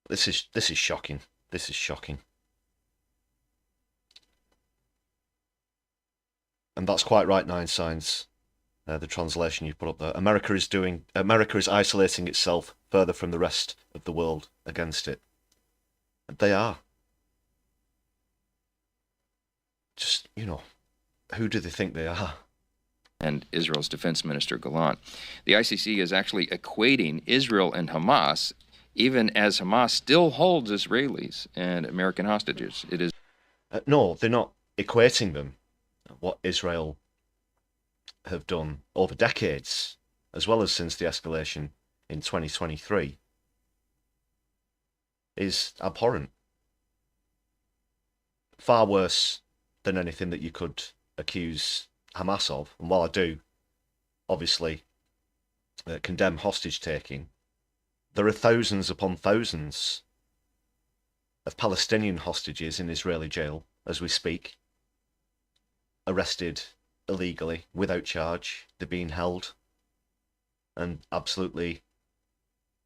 This is shocking. This is shocking. And that's quite right, Nine Signs. The translation you put up there. America is isolating itself further from the rest of the world against it. And they are. Just, you know, who do they think they are? And Israel's defense minister Gallant. The ICC is actually equating Israel and Hamas, even as Hamas still holds Israelis and American hostages. It is. No, they're not equating them. What Israel have done over decades, as well as since the escalation in 2023, is abhorrent. Far worse than anything that you could accuse Hamas of. And while I do, obviously, condemn hostage-taking, there are thousands upon thousands of Palestinian hostages in Israeli jail as we speak, arrested illegally, without charge. They're being held, and absolutely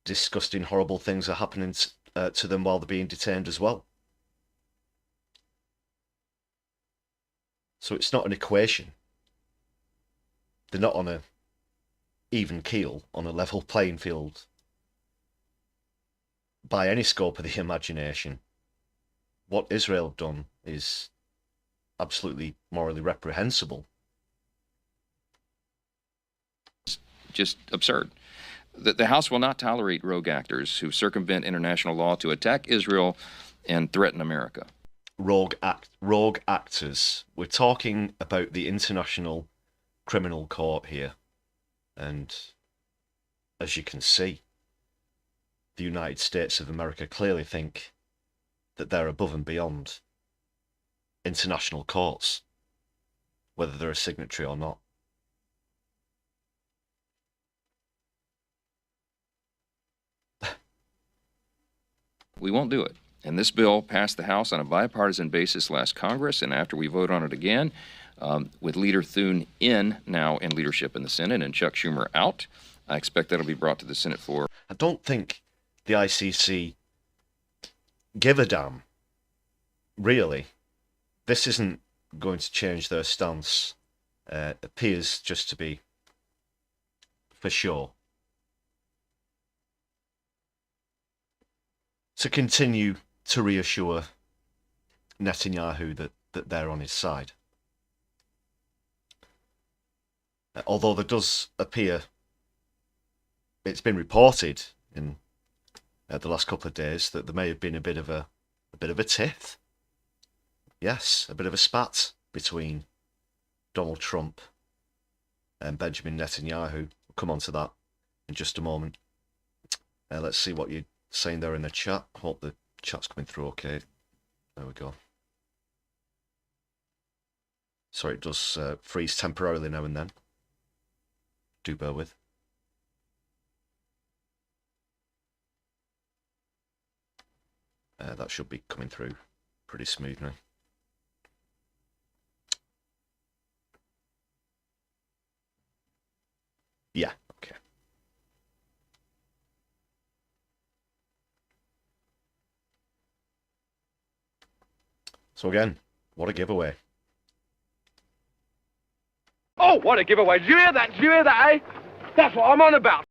disgusting, horrible things are happening to them while they're being detained as well. So it's not an equation. They're not on a even keel, on a level playing field by any scope of the imagination. What Israel have done is absolutely morally reprehensible. Just absurd. The House will not tolerate rogue actors who circumvent international law to attack Israel and threaten America. Rogue actors. We're talking about the International Criminal Court here. And as you can see, the United States of America clearly think that they're above and beyond international courts, whether they're a signatory or not. We won't do it. And this bill passed the House on a bipartisan basis last Congress, and after we vote on it again, with Leader Thune now in leadership in the Senate and Chuck Schumer out, I expect that'll be brought to the Senate floor. I don't think the ICC give a damn, really. This isn't going to change their stance. Appears just to be for sure. To continue to reassure Netanyahu that they're on his side. Although there does appear, it's been reported in the last couple of days that there may have been a bit of a tiff. Yes, a bit of a spat between Donald Trump and Benjamin Netanyahu. We'll come on to that in just a moment. Let's see what you're saying there in the chat. Hope the chat's coming through okay. There we go. Sorry, it does freeze temporarily now and then. Do bear with. That should be coming through pretty smooth now. Yeah, okay. So again, what a giveaway. Oh, what a giveaway. Did you hear that? Did you hear that, eh? That's what I'm on about.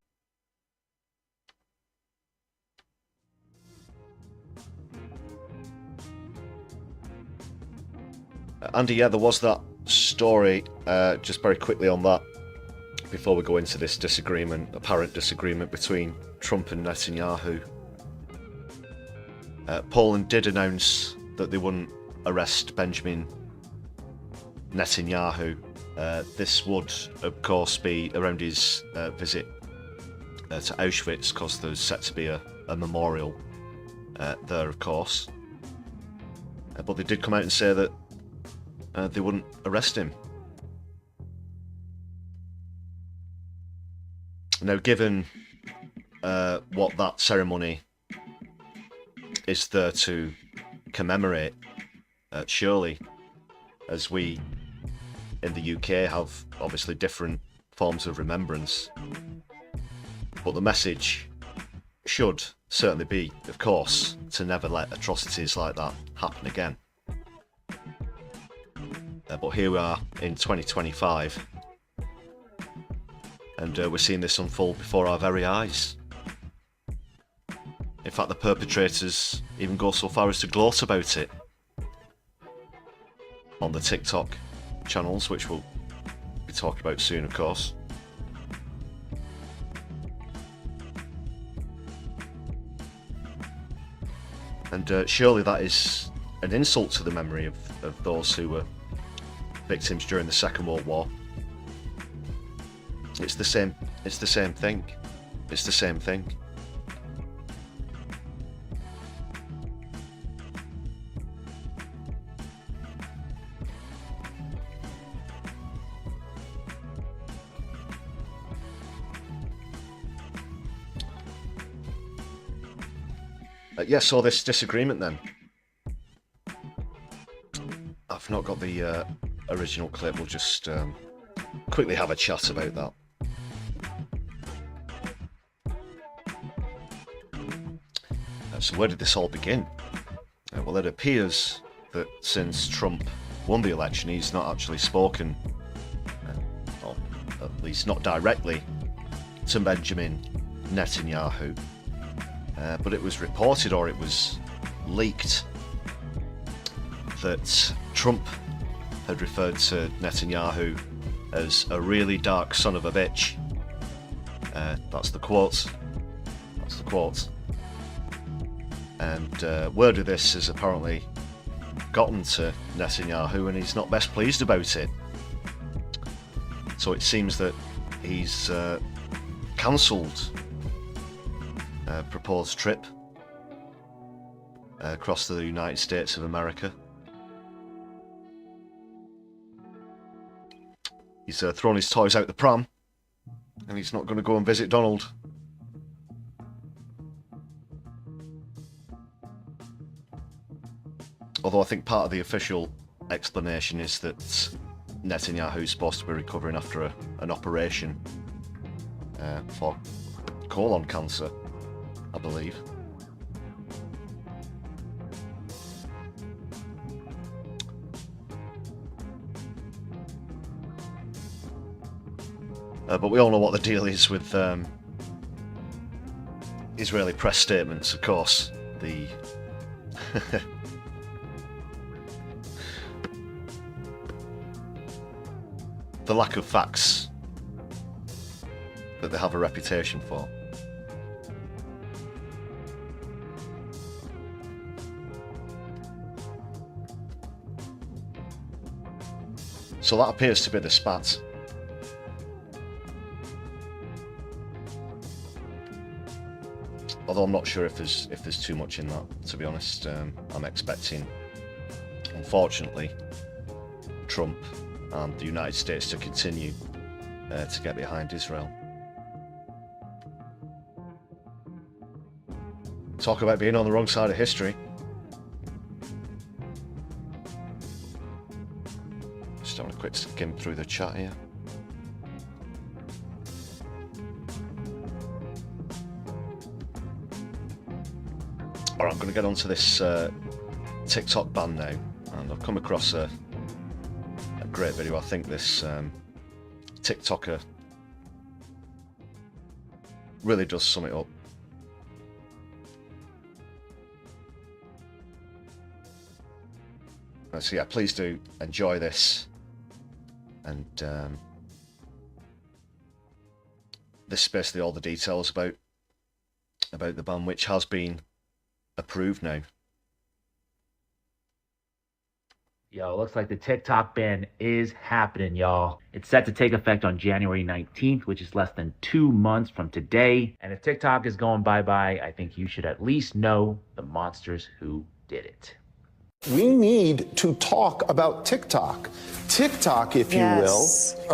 Andy, yeah, there was that story, just very quickly on that, before we go into this disagreement, apparent disagreement between Trump and Netanyahu. Poland did announce that they wouldn't arrest Benjamin Netanyahu. This would, of course, be around his visit to Auschwitz, because there's set to be a memorial there, of course. But they did come out and say that they wouldn't arrest him. Now, given what that ceremony is there to commemorate, surely, as we in the UK have obviously different forms of remembrance, but the message should certainly be, of course, to never let atrocities like that happen again. But here we are in 2025, and we're seeing this unfold before our very eyes. In fact, the perpetrators even go so far as to gloat about it on the TikTok channels, which we'll be talking about soon, of course. And surely that is an insult to the memory of those who were victims during the Second World War. It's the same thing. It's the same thing. Yeah, so this disagreement then. I've not got the original clip. We'll just quickly have a chat about that. So where did this all begin? Well, it appears that since Trump won the election, he's not actually spoken, or at least not directly, to Benjamin Netanyahu. But it was reported, or it was leaked, that Trump had referred to Netanyahu as a really dark son of a bitch. That's the quote. That's the quote. And word of this has apparently gotten to Netanyahu, and he's not best pleased about it. So it seems that he's cancelled a proposed trip across the United States of America. He's thrown his toys out the pram, and he's not going to go and visit Donald. Although I think part of the official explanation is that Netanyahu is supposed to be recovering after an operation for colon cancer, I believe. But we all know what the deal is with Israeli press statements, of course. The the lack of facts that they have a reputation for. So that appears to be the spat. Although I'm not sure if there's too much in that, to be honest. I'm expecting, unfortunately, Trump and the United States to continue to get behind Israel. Talk about being on the wrong side of history. Just having a quick skim through the chat here. Alright, I'm going to get onto this TikTok ban now, and I've come across a great video. I think this TikToker really does sum it up. So yeah, please do enjoy this, and this is basically all the details about the ban, which has been approved now Yo, it looks like the TikTok ban is happening, y'all. It's set to take effect on January 19th, which is less than 2 months from today. And if TikTok is going bye-bye, I think you should at least know the monsters who did it. We need to talk about TikTok. TikTok, if you will,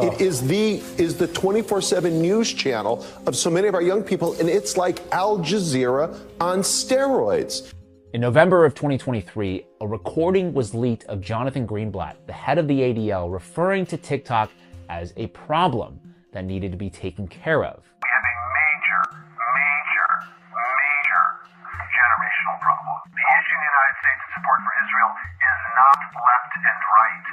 it is the 24/7 news channel of so many of our young people, and it's like Al Jazeera on steroids. In November of 2023, a recording was leaked of Jonathan Greenblatt, the head of the ADL, referring to TikTok as a problem that needed to be taken care of. We have a major generational problem. The issue in the United States in support for Israel is not left and right.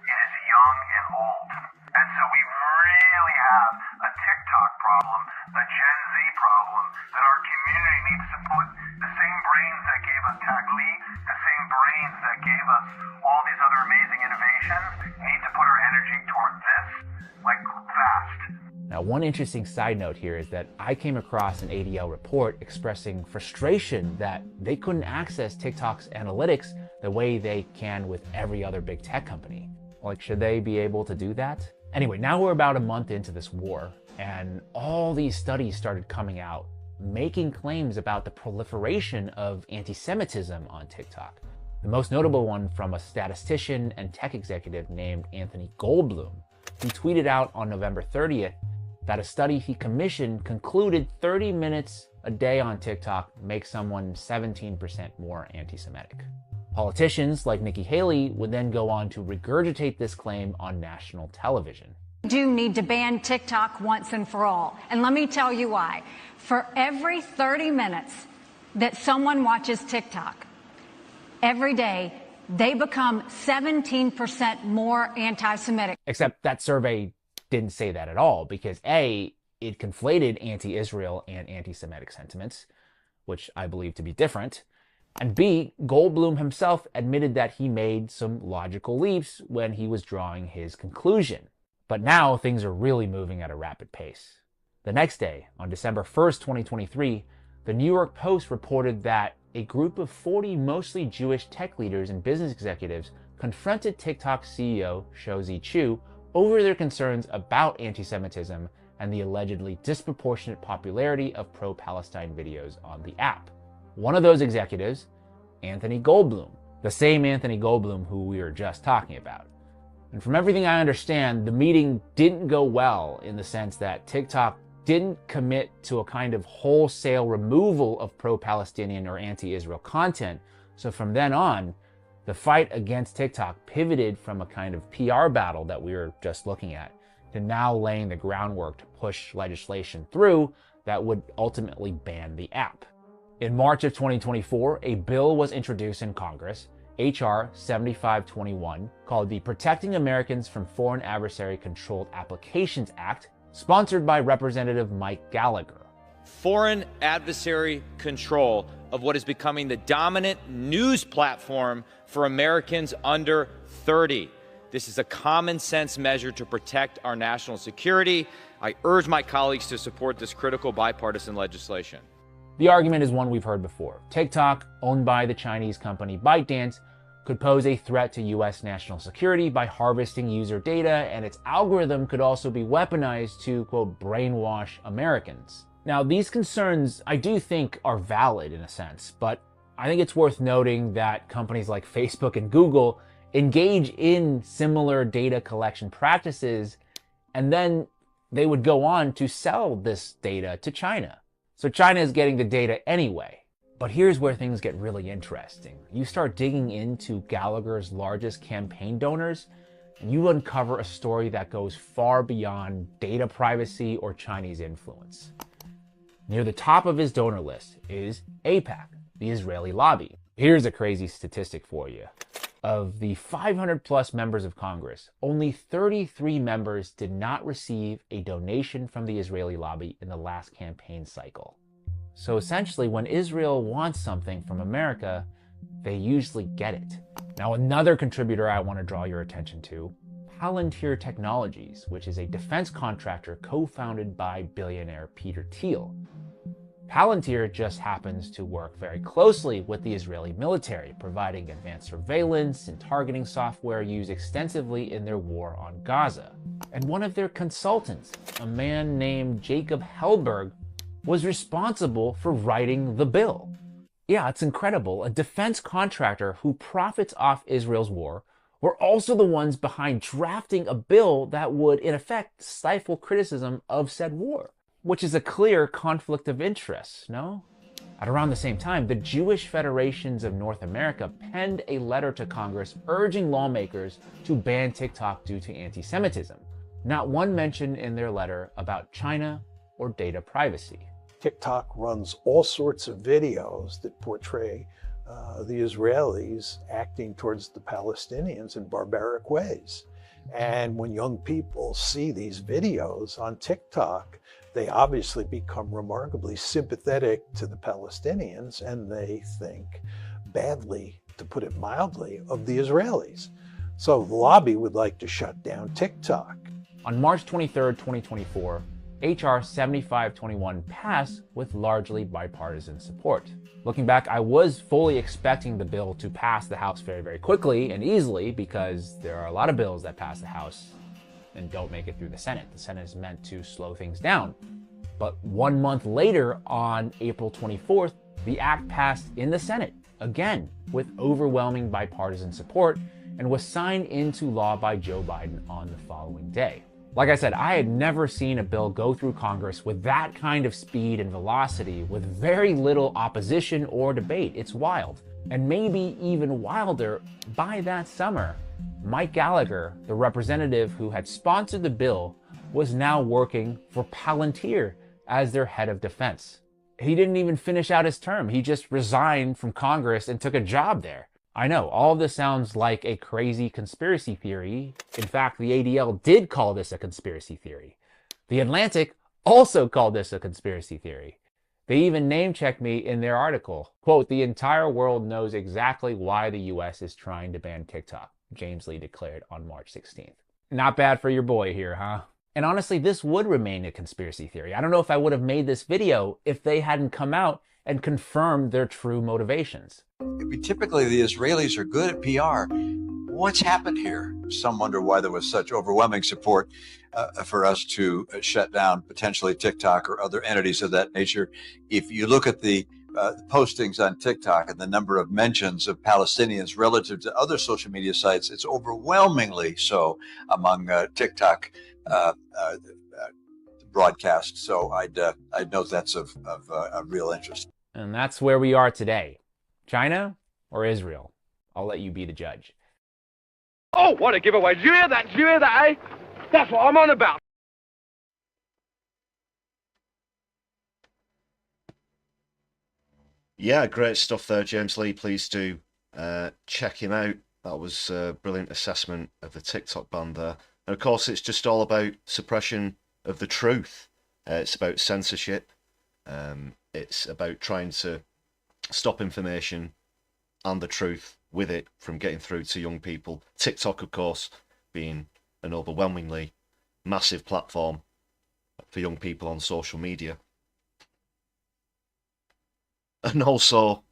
It is young and old. And so we really have a TikTok problem, a Gen Z problem that our community needs to put the same brains that gave us Tagli, the same brains that gave us all these other amazing innovations, need to put our energy toward this, like fast. Now, one interesting side note here is that I came across an ADL report expressing frustration that they couldn't access TikTok's analytics the way they can with every other big tech company. Like, should they be able to do that? Anyway, now we're about a month into this war, and all these studies started coming out, making claims about the proliferation of anti-Semitism on TikTok. The most notable one from a statistician and tech executive named Anthony Goldblum. He tweeted out on November 30th that a study he commissioned concluded 30 minutes a day on TikTok makes someone 17% more anti-Semitic. Politicians like Nikki Haley would then go on to regurgitate this claim on national television. We do need to ban TikTok once and for all. And let me tell you why. For every 30 minutes that someone watches TikTok, every day, they become 17% more anti-Semitic. Except that survey didn't say that at all, because A, it conflated anti-Israel and anti-Semitic sentiments, which I believe to be different. And B, Goldblum himself admitted that he made some logical leaps when he was drawing his conclusion. But now things are really moving at a rapid pace. The next day, on December 1st, 2023, the New York Post reported that a group of 40 mostly Jewish tech leaders and business executives confronted TikTok CEO Shou Chu over their concerns about anti-Semitism and the allegedly disproportionate popularity of pro-Palestine videos on the app. One of those executives, Anthony Goldblum, the same Anthony Goldblum who we were just talking about. And from everything I understand, the meeting didn't go well in the sense that TikTok didn't commit to a kind of wholesale removal of pro-Palestinian or anti-Israel content. So from then on, the fight against TikTok pivoted from a kind of PR battle that we were just looking at to now laying the groundwork to push legislation through that would ultimately ban the app. In March of 2024, a bill was introduced in Congress, H.R. 7521, called the Protecting Americans from Foreign Adversary Controlled Applications Act, sponsored by Representative Mike Gallagher. Foreign adversary control of what is becoming the dominant news platform for Americans under 30. This is a common sense measure to protect our national security. I urge my colleagues to support this critical bipartisan legislation. The argument is one we've heard before. TikTok, owned by the Chinese company ByteDance, could pose a threat to US national security by harvesting user data, and its algorithm could also be weaponized to, quote, brainwash Americans. Now, these concerns I do think are valid in a sense, but I think it's worth noting that companies like Facebook and Google engage in similar data collection practices, and then they would go on to sell this data to China. So China is getting the data anyway. But here's where things get really interesting. You start digging into Gallagher's largest campaign donors, and you uncover a story that goes far beyond data privacy or Chinese influence. Near the top of his donor list is AIPAC, the Israeli lobby. Here's a crazy statistic for you. Of the 500 plus members of Congress, only 33 members did not receive a donation from the Israeli lobby in the last campaign cycle. So essentially, when Israel wants something from America, they usually get it. Now, another contributor I want to draw your attention to, Palantir Technologies, which is a defense contractor co-founded by billionaire Peter Thiel. Palantir just happens to work very closely with the Israeli military, providing advanced surveillance and targeting software used extensively in their war on Gaza. And one of their consultants, a man named Jacob Hellberg, was responsible for writing the bill. Yeah, it's incredible. A defense contractor who profits off Israel's war were also the ones behind drafting a bill that would, in effect, stifle criticism of said war, which is a clear conflict of interest, no? At around the same time, the Jewish Federations of North America penned a letter to Congress urging lawmakers to ban TikTok due to anti-Semitism. Not one mention in their letter about China or data privacy. TikTok runs all sorts of videos that portray the Israelis acting towards the Palestinians in barbaric ways. And when young people see these videos on TikTok, they obviously become remarkably sympathetic to the Palestinians, and they think badly, to put it mildly, of the Israelis. So the lobby would like to shut down TikTok. On March 23, 2024, HR 7521 passed with largely bipartisan support. Looking back, I was fully expecting the bill to pass the House very, very quickly and easily, because there are a lot of bills that pass the House and don't make it through the Senate. The Senate is meant to slow things down. But 1 month later, on April 24th, the act passed in the Senate, again, with overwhelming bipartisan support, and was signed into law by Joe Biden on the following day. Like I said, I had never seen a bill go through Congress with that kind of speed and velocity, with very little opposition or debate. It's wild. And maybe even wilder, by that summer, Mike Gallagher, the representative who had sponsored the bill, was now working for Palantir as their head of defense. He didn't even finish out his term. He just resigned from Congress and took a job there. I know, all of this sounds like a crazy conspiracy theory. In fact, the ADL did call this a conspiracy theory. The Atlantic also called this a conspiracy theory. They even name-checked me in their article. Quote, "The entire world knows exactly why the US is trying to ban TikTok," James Lee declared on March 16th. Not bad for your boy here, huh? And honestly, this would remain a conspiracy theory. I don't know if I would have made this video if they hadn't come out and confirmed their true motivations. Typically, the Israelis are good at PR. What's happened here? Some wonder why there was such overwhelming support for us to shut down potentially TikTok or other entities of that nature. If you look at the postings on TikTok and the number of mentions of Palestinians relative to other social media sites, it's overwhelmingly so among TikTok broadcasts. So I'd note that's of real interest. And that's where we are today. China or Israel? I'll let you be the judge. Oh, what a giveaway. Did you hear that? Did you hear that, eh? That's what I'm on about. Yeah, great stuff there, James Lee. Please do check him out. That was a brilliant assessment of the TikTok ban there. And of course, it's just all about suppression of the truth. It's about censorship. It's about trying to stop information and the truth with it from getting through to young people. TikTok, of course, being an overwhelmingly massive platform for young people on social media. And also,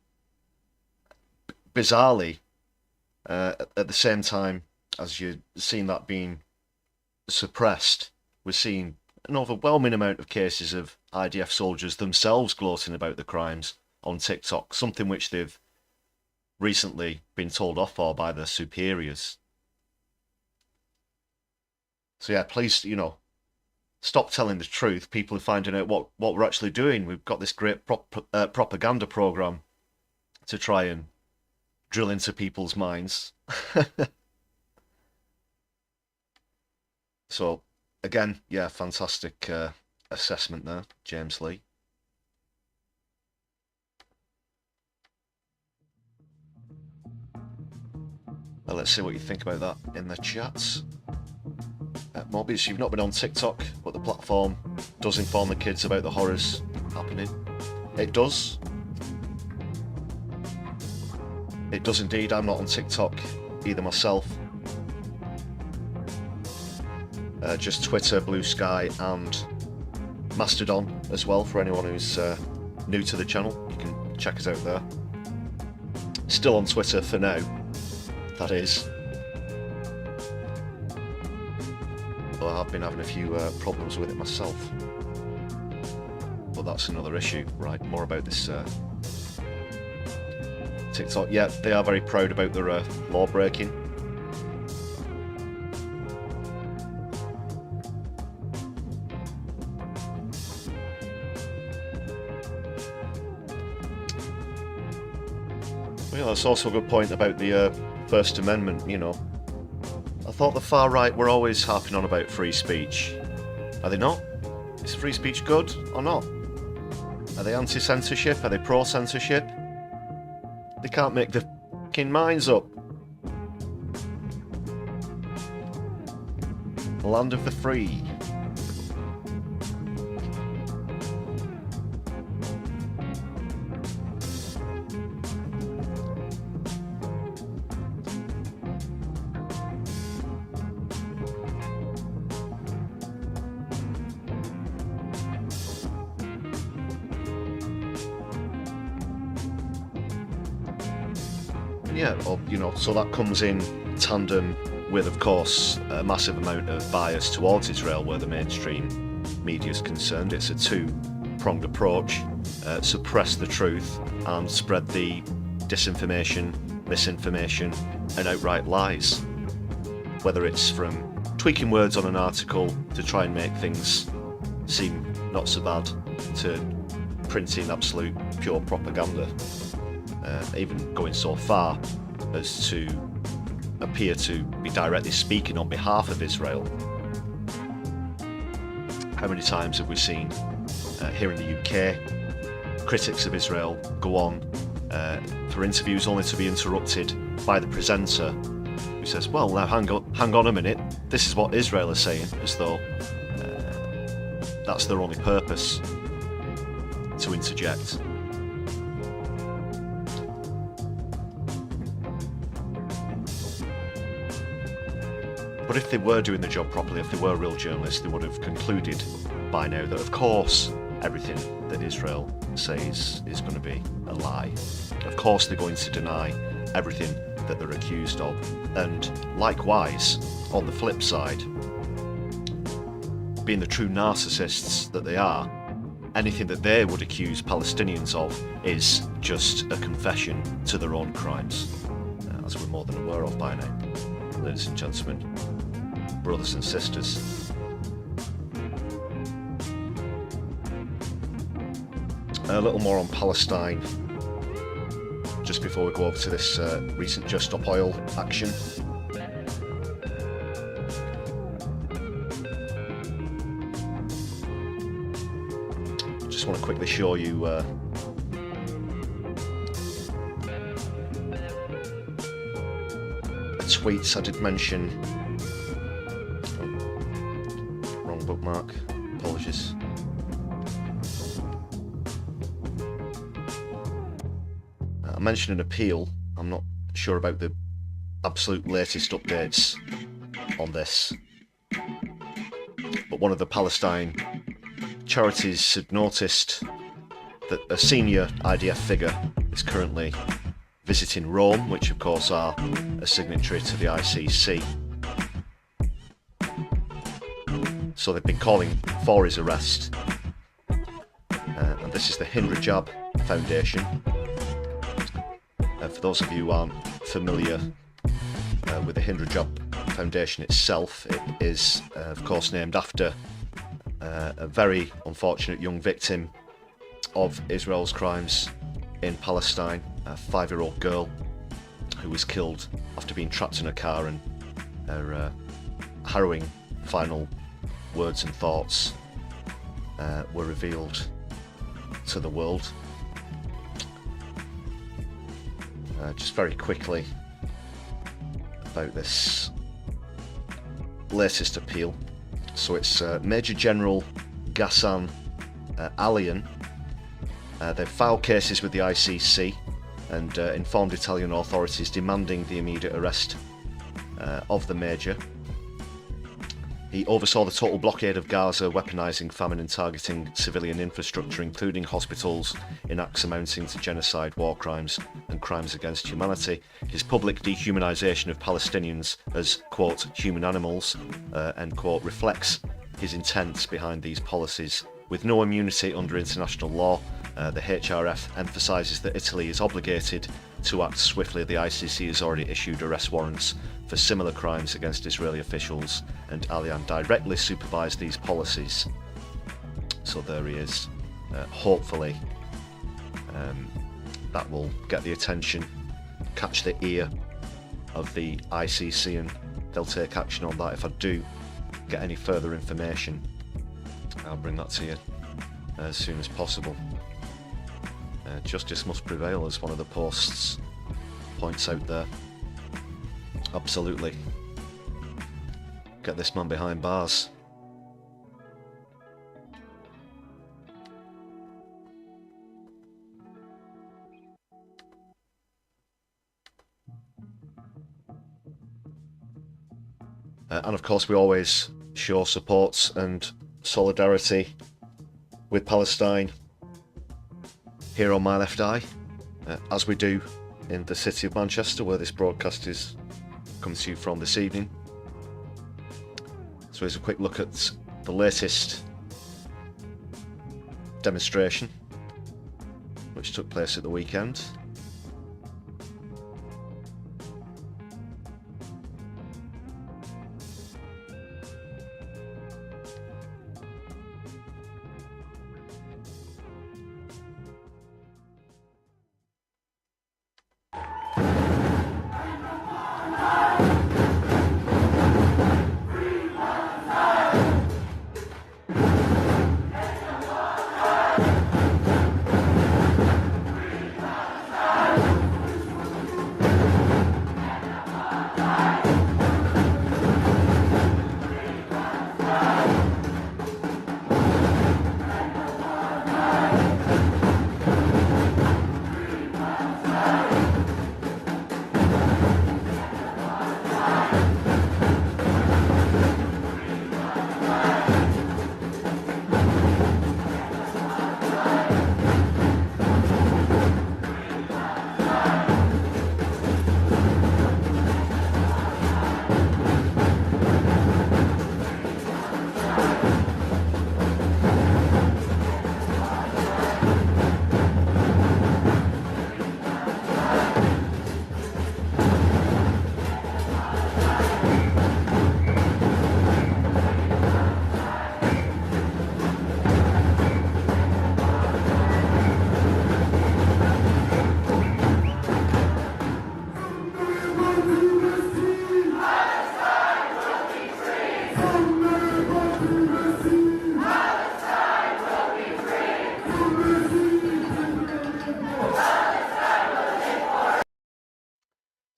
bizarrely, at the same time as you're seeing that being suppressed, we're seeing an overwhelming amount of cases of IDF soldiers themselves gloating about the crimes on TikTok, something which they've recently been told off for by their superiors. So yeah, please, stop telling the truth. People are finding out what we're actually doing. We've got this great propaganda program to try and drill into people's minds. So, again, yeah, fantastic assessment there, James Lee. Well, let's see what you think about that in the chats. Mobius, you've not been on TikTok, but the platform does inform the kids about the horrors happening. It does. It does indeed. I'm not on TikTok either myself. Just Twitter, Blue Sky, and Mastodon as well, for anyone who's new to the channel, you can check us out there. Still on Twitter for now, that is. Though I have been having a few problems with it myself. But that's another issue. Right, more about this TikTok. Yeah, they are very proud about their law breaking. Well, that's also a good point about the First Amendment, you know. I thought the far right were always harping on about free speech. Are they not? Is free speech good or not? Are they anti-censorship? Are they pro-censorship? They can't make their fucking minds up. The land of the free. Yeah, or, you know, so that comes in tandem with, of course, a massive amount of bias towards Israel where the mainstream media is concerned. It's a two-pronged approach. Suppress the truth and spread the disinformation, misinformation and outright lies. Whether it's from tweaking words on an article to try and make things seem not so bad, to printing absolute pure propaganda. Even going so far as to appear to be directly speaking on behalf of Israel. How many times have we seen here in the UK critics of Israel go on for interviews only to be interrupted by the presenter who says, well, now hang on a minute, this is what Israel is saying, as though that's their only purpose, to interject. But if they were doing the job properly, if they were real journalists, they would have concluded by now that, of course, everything that Israel says is going to be a lie. Of course, they're going to deny everything that they're accused of. And likewise, on the flip side, being the true narcissists that they are, anything that they would accuse Palestinians of is just a confession to their own crimes, as we're more than aware of by now, ladies and gentlemen, brothers and sisters. A little more on Palestine just before we go over to this recent Just Stop Oil action. Just want to quickly show you a tweet I did mention. Wrong bookmark, apologies. I mentioned an appeal. I'm not sure about the absolute latest updates on this, but one of the Palestine charities had noticed that a senior IDF figure is currently visiting Rome, which of course are a signatory to the ICC. So they've been calling for his arrest. And this is the Hindrajab Foundation. For those of you who aren't familiar with the Hindrajab Foundation itself, it is of course named after a very unfortunate young victim of Israel's crimes in Palestine, a 5-year-old girl who was killed after being trapped in a car, and her harrowing final words and thoughts were revealed to the world. Just very quickly about this latest appeal. So it's Major General Ghassan Alian. They've filed cases with the ICC and informed Italian authorities demanding the immediate arrest of the Major. He oversaw the total blockade of Gaza, weaponising famine and targeting civilian infrastructure, including hospitals, in acts amounting to genocide, war crimes and crimes against humanity. His public dehumanisation of Palestinians as, quote, human animals, end quote, reflects his intent behind these policies. With no immunity under international law, the HRF emphasises that Italy is obligated to act swiftly. The ICC has already issued arrest warrants for similar crimes against Israeli officials, and Alian directly supervised these policies. So there he is. Hopefully that will get the attention, catch the ear of the ICC, and they'll take action on that. If I do get any further information, I'll bring that to you as soon as possible. Justice must prevail, as one of the posts points out there. Absolutely. Get this man behind bars. And of course we always show support and solidarity with Palestine here on My Left Eye, as we do in the city of Manchester, where this broadcast is comes to you from this evening. So here's a quick look at the latest demonstration which took place at the weekend.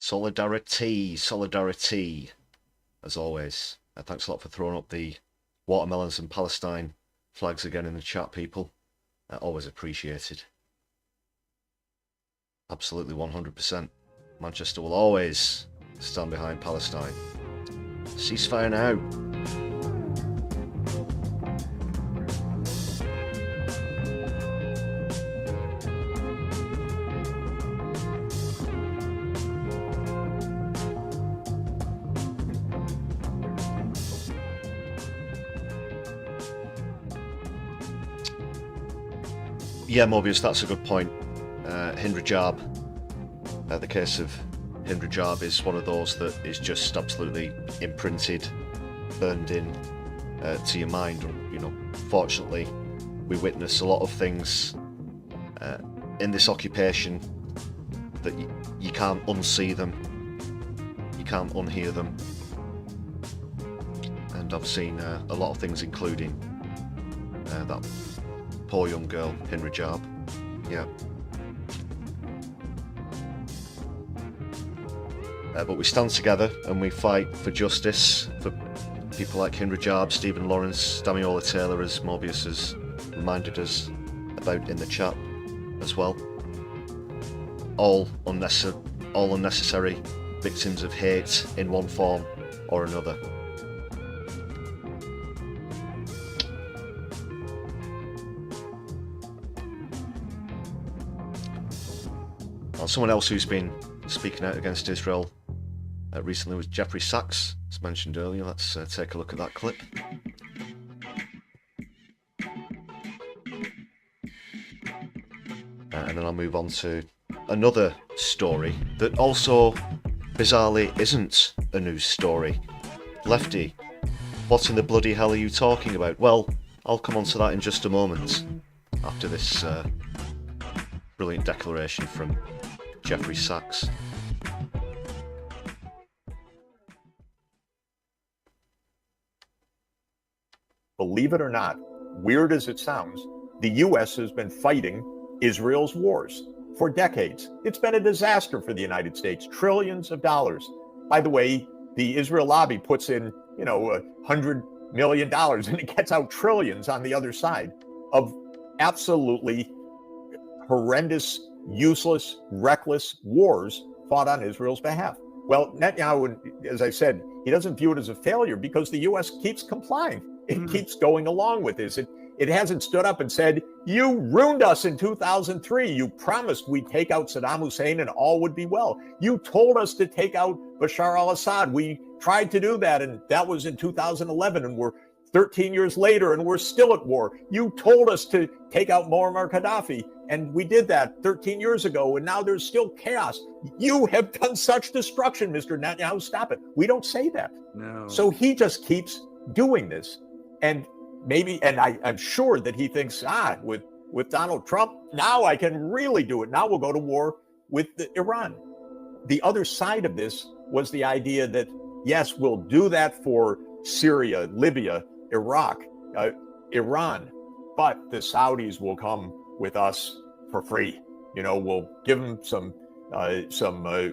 Solidari-Tea, Solidari-Tea, as always. Thanks a lot for throwing up the watermelons and Palestine flags again in the chat, people. Always appreciated. Absolutely 100%. Manchester will always stand behind Palestine. Ceasefire now. Yeah, Mobius, that's a good point. Hind Rajab, the case of Hind Rajab is one of those that is just absolutely imprinted, burned in to your mind. You know, fortunately, we witness a lot of things in this occupation that you can't unsee them, you can't unhear them, and I've seen a lot of things, including that poor young girl, Hind Rajab. Yeah. But we stand together and we fight for justice for people like Hind Rajab, Stephen Lawrence, Damiola Taylor, as Mobius has reminded us about in the chat as well. All unnecessary victims of hate in one form or another. Someone else who's been speaking out against Israel recently was Jeffrey Sachs, as mentioned earlier. Let's take a look at that clip. And then I'll move on to another story that also, bizarrely, isn't a news story. Lefty, what in the bloody hell are you talking about? Well, I'll come on to that in just a moment, after this brilliant declaration from Jeffrey Sachs. Believe it or not, weird as it sounds, the U.S. has been fighting Israel's wars for decades. It's been a disaster for the United States, trillions of dollars. By the way, the Israel lobby puts in, $100 million and it gets out trillions on the other side of absolutely horrendous, useless, reckless wars fought on Israel's behalf. Well, Netanyahu, as I said, he doesn't view it as a failure because the U.S. keeps complying. It keeps going along with this. It hasn't stood up and said, you ruined us in 2003. You promised we'd take out Saddam Hussein and all would be well. You told us to take out Bashar al-Assad. We tried to do that, and that was in 2011, and we're 13 years later, and we're still at war. You told us to take out Muammar Gaddafi, and we did that 13 years ago, and now there's still chaos. You have done such destruction, Mr. Netanyahu. Stop it. We don't say that. No. So he just keeps doing this. And maybe, and I'm sure that he thinks, with Donald Trump, now I can really do it. Now we'll go to war with Iran. The other side of this was the idea that, yes, we'll do that for Syria, Libya, Iraq, Iran, but the Saudis will come with us for free. We'll give them some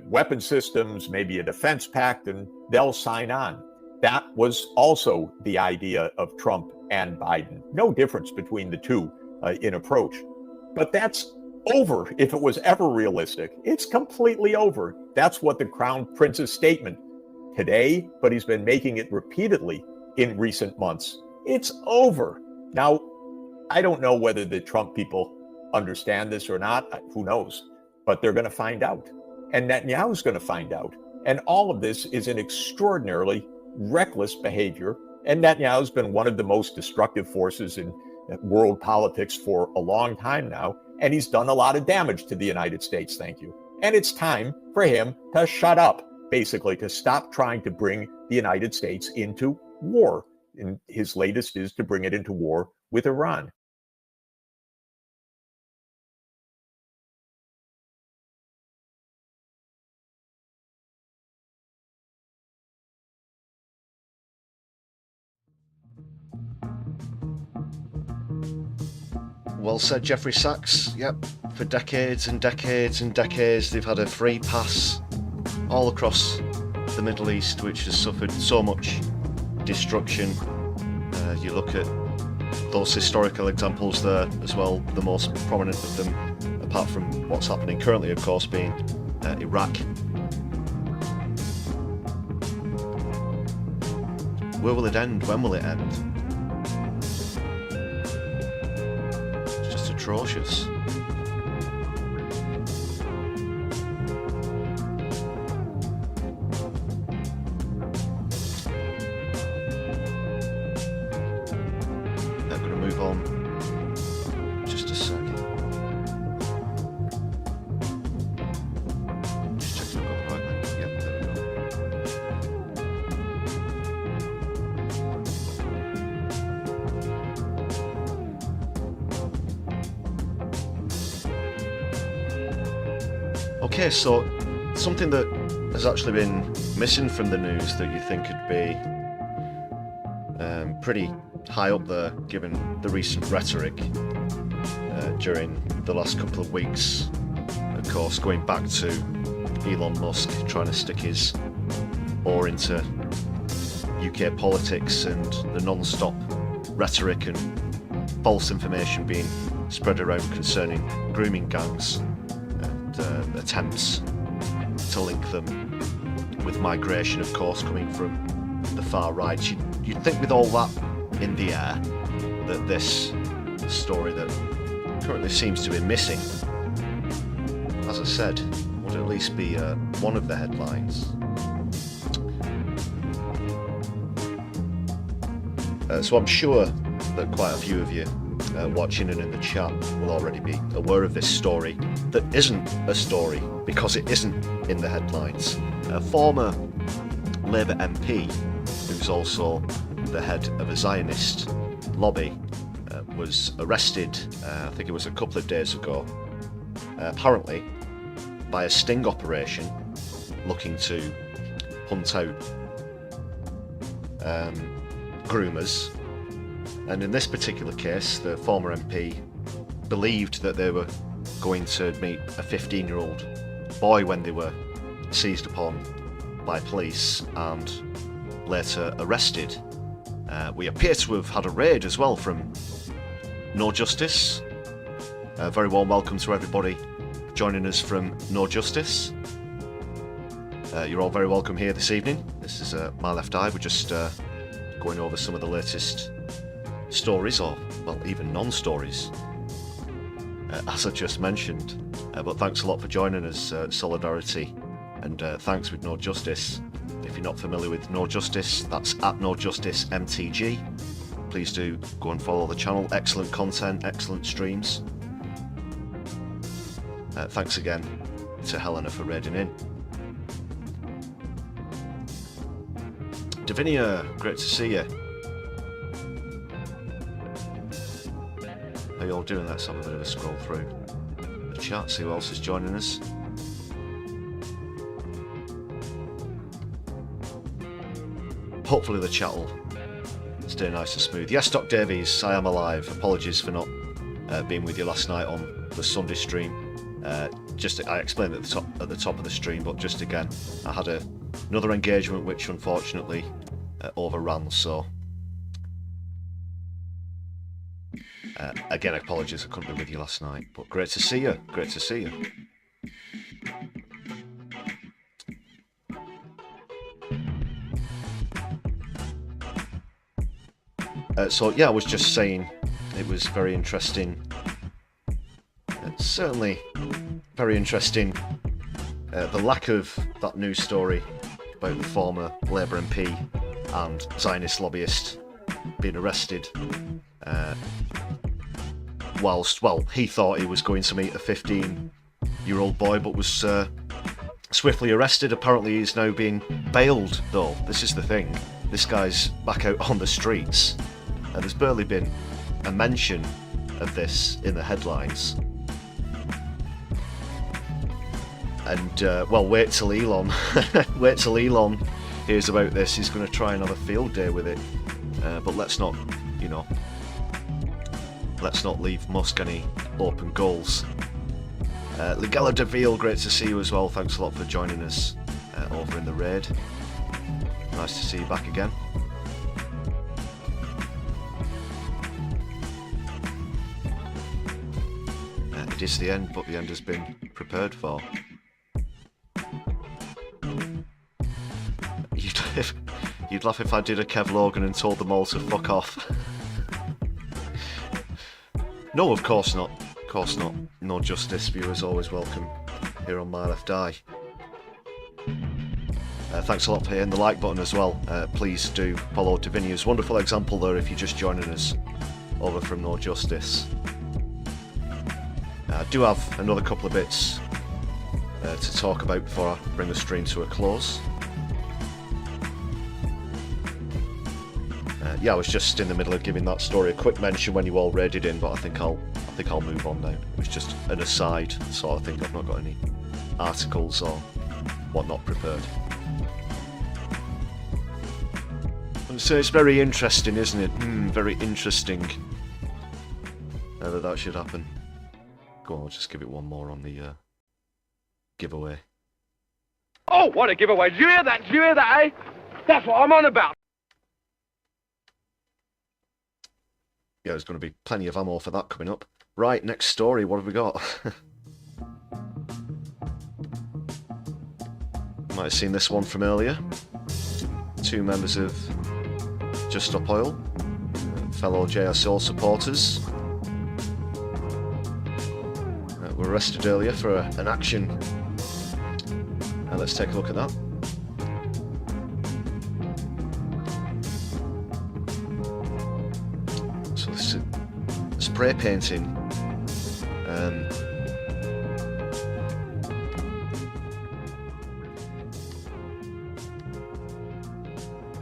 weapon systems, maybe a defense pact, and they'll sign on. That was also the idea of Trump and Biden. No difference between the two in approach. But that's over if it was ever realistic. It's completely over. That's what the Crown Prince's statement today, but he's been making it repeatedly in recent months. It's over. Now, I don't know whether the Trump people understand this or not. Who knows? But they're going to find out. And Netanyahu's going to find out. And all of this is an extraordinarily reckless behavior. And Netanyahu's been one of the most destructive forces in world politics for a long time now. And he's done a lot of damage to the United States, thank you. And it's time for him to shut up, basically, to stop trying to bring the United States into war. And his latest is to bring it into war with Iran. Well said, Jeffrey Sachs. Yep, for decades and decades and decades, they've had a free pass all across the Middle East, which has suffered so much destruction. You look at those historical examples there as well, the most prominent of them, apart from what's happening currently, of course, being Iraq. Where will it end? When will it end? Atrocious. I'm going to move on just a second. Just checking I've got the right link. Yep, there we go. Okay, so something that has actually been missing from the news that you think could be pretty high up there, given the recent rhetoric during the last couple of weeks. Of course, going back to Elon Musk trying to stick his oar into UK politics and the non-stop rhetoric and false information being spread around concerning grooming gangs. Attempts to link them with migration, of course, coming from the far right. You'd think with all that in the air that this story that currently seems to be missing, as I said, would at least be one of the headlines. So I'm sure that quite a few of you watching and in the chat will already be aware of this story that isn't a story because it isn't in the headlines. A former Labour MP, who's also the head of a Zionist lobby, was arrested, I think it was a couple of days ago, apparently by a sting operation looking to hunt out groomers. And in this particular case, the former MP believed that they were going to meet a 15-year-old boy when they were seized upon by police and later arrested. We appear to have had a raid as well from No Justice. Very warm welcome to everybody joining us from No Justice. You're all very welcome here this evening. This is My Left Eye. We're just going over some of the latest stories, or well, even non-stories, as I just mentioned. But thanks a lot for joining us, Solidari-Tea, and thanks with No Justice. If you're not familiar with No Justice, that's at No Justice MTG. Please do go and follow the channel. Excellent content, excellent streams. Thanks again to Helena for raiding in. Davinia, great to see you. How you all doing? Let's have a bit of a scroll through the chat, see who else is joining us. Hopefully the chat will stay nice and smooth. Yes, Doc Davies, I am alive. Apologies for not being with you last night on the Sunday stream. I explained at the top of the stream, but just again, I had another engagement which unfortunately overran. So again, apologies I couldn't be with you last night. But great to see you. Great to see you. So yeah, I was just saying it was very interesting. Certainly very interesting, the lack of that news story about the former Labour MP and Zionist lobbyist being arrested whilst, well, he thought he was going to meet a 15-year-old boy but was swiftly arrested. Apparently he's now being bailed though. This is the thing, this guy's back out on the streets. There's barely been a mention of this in the headlines. And well, wait till Elon hears about this. He's going to try and have a field day with it. But let's not leave Musk any open goals. Ligella Deville, great to see you as well. Thanks a lot for joining us over in the raid. Nice to see you back again. It is the end, but the end has been prepared for. You'd laugh if I did a Kev Logan and told them all to fuck off. No, of course not. Of course not. No Justice viewers always welcome here on My Left Eye. Thanks a lot for hitting the like button as well. Please do follow Davinia's wonderful example there if you're just joining us over from No Justice. I do have another couple of bits to talk about before I bring the stream to a close. Yeah, I was just in the middle of giving that story a quick mention when you all raided in, but I think I'll move on now. It was just an aside, so I think I've not got any articles or whatnot prepared. So it's very interesting, isn't it? Very interesting that should happen. Go on, I'll just give it one more on the giveaway. Oh, what a giveaway. Did you hear that? Did you hear that, eh? That's what I'm on about. Yeah, there's going to be plenty of ammo for that coming up. Right, next story, what have we got? You might have seen this one from earlier. Two members of Just Stop Oil, fellow JSO supporters, were arrested earlier for an action let's take a look at that. So this is spray painting.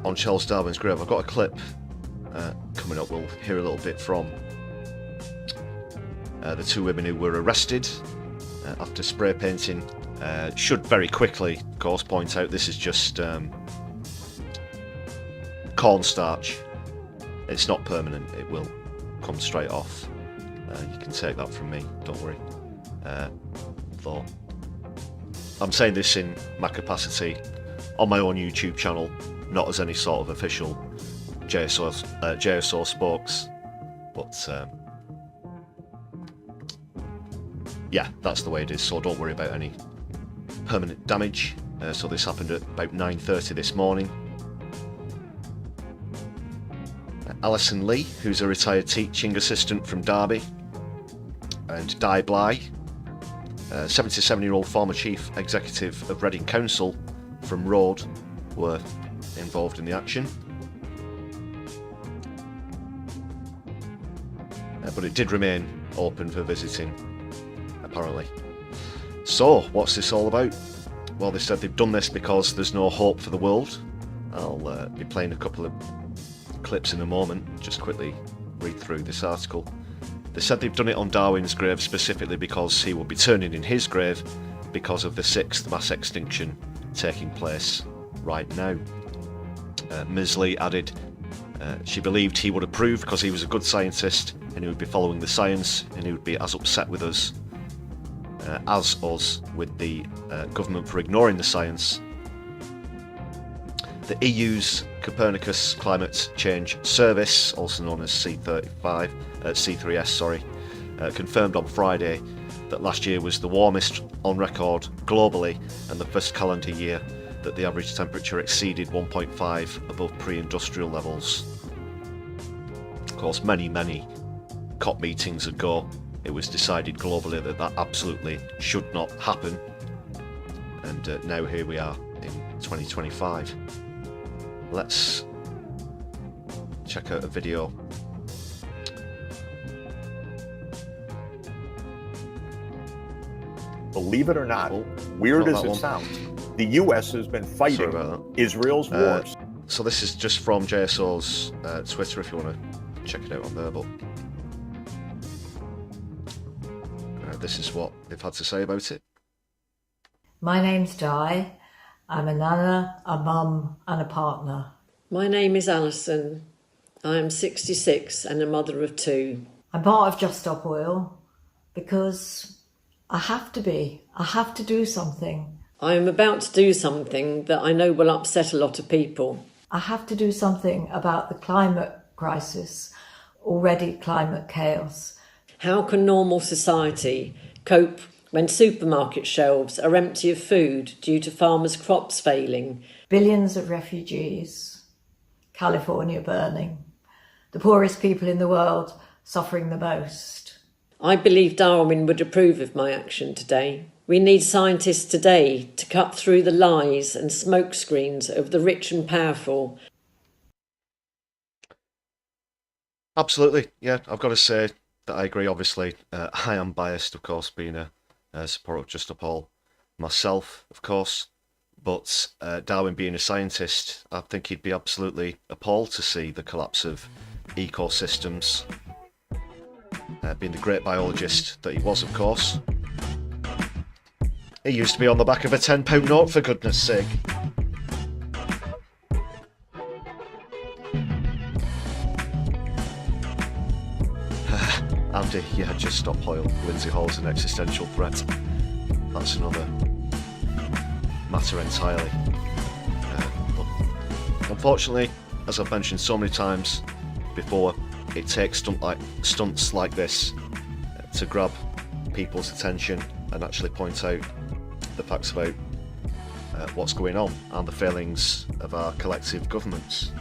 On Charles Darwin's grave. I've got a clip coming up. We'll hear a little bit from the two women who were arrested after spray painting. Should very quickly, of course, point out this is just cornstarch. It's not permanent. It will come straight off. You can take that from me. Don't worry. Though I'm saying this in my capacity on my own YouTube channel, not as any sort of official JSO spokes, but yeah, that's the way it is. So don't worry about any permanent damage. So this happened at about 9:30 this morning. Alison Lee, who's a retired teaching assistant from Derby, and Di Bly, 77-year-old former chief executive of Reading Council from Road, were involved in the action. But it did remain open for visiting, apparently. So, what's this all about? Well, they said they've done this because there's no hope for the world. I'll be playing a couple of clips in a moment, just quickly read through this article. They said they've done it on Darwin's grave specifically because he will be turning in his grave because of the 6th mass extinction taking place right now. Ms. Lee added she believed he would approve because he was a good scientist and he would be following the science, and he would be as upset with us as us with the government for ignoring the science. The EU's Copernicus Climate Change Service, also known as C3S, confirmed on Friday that last year was the warmest on record globally and the first calendar year that the average temperature exceeded 1.5 above pre-industrial levels. Of course, many COP meetings ago, it was decided globally that that absolutely should not happen, and now here we are in 2025. Let's check out a video. Believe it or not, weird as it sounds, the US has been fighting Israel's wars. So this is just from JSO's Twitter, if you want to check it out on there, but this is what they've had to say about it. My name's Di. I'm a nana, a mum and a partner. My name is Alison. I am 66 and a mother of 2. I'm part of Just Stop Oil because I have to be. I have to do something. I am about to do something that I know will upset a lot of people. I have to do something about the climate crisis, already climate chaos. How can normal society cope when supermarket shelves are empty of food due to farmers' crops failing? Billions of refugees, California burning, the poorest people in the world suffering the most. I believe Darwin would approve of my action today. We need scientists today to cut through the lies and smokescreens of the rich and powerful. Absolutely, yeah, I've got to say that I agree, obviously. I am biased, of course, being a supporter of Just Stop Oil myself, of course. But Darwin being a scientist, I think he'd be absolutely appalled to see the collapse of ecosystems. Being the great biologist that he was, of course. He used to be on the back of a £10 note, for goodness sake. Andy, yeah, Just Stop Oil. Lindsay Hall's an existential threat. That's another matter entirely. But unfortunately, as I've mentioned so many times before, it takes stunts like this to grab people's attention and actually point out the facts about what's going on and the failings of our collective governments.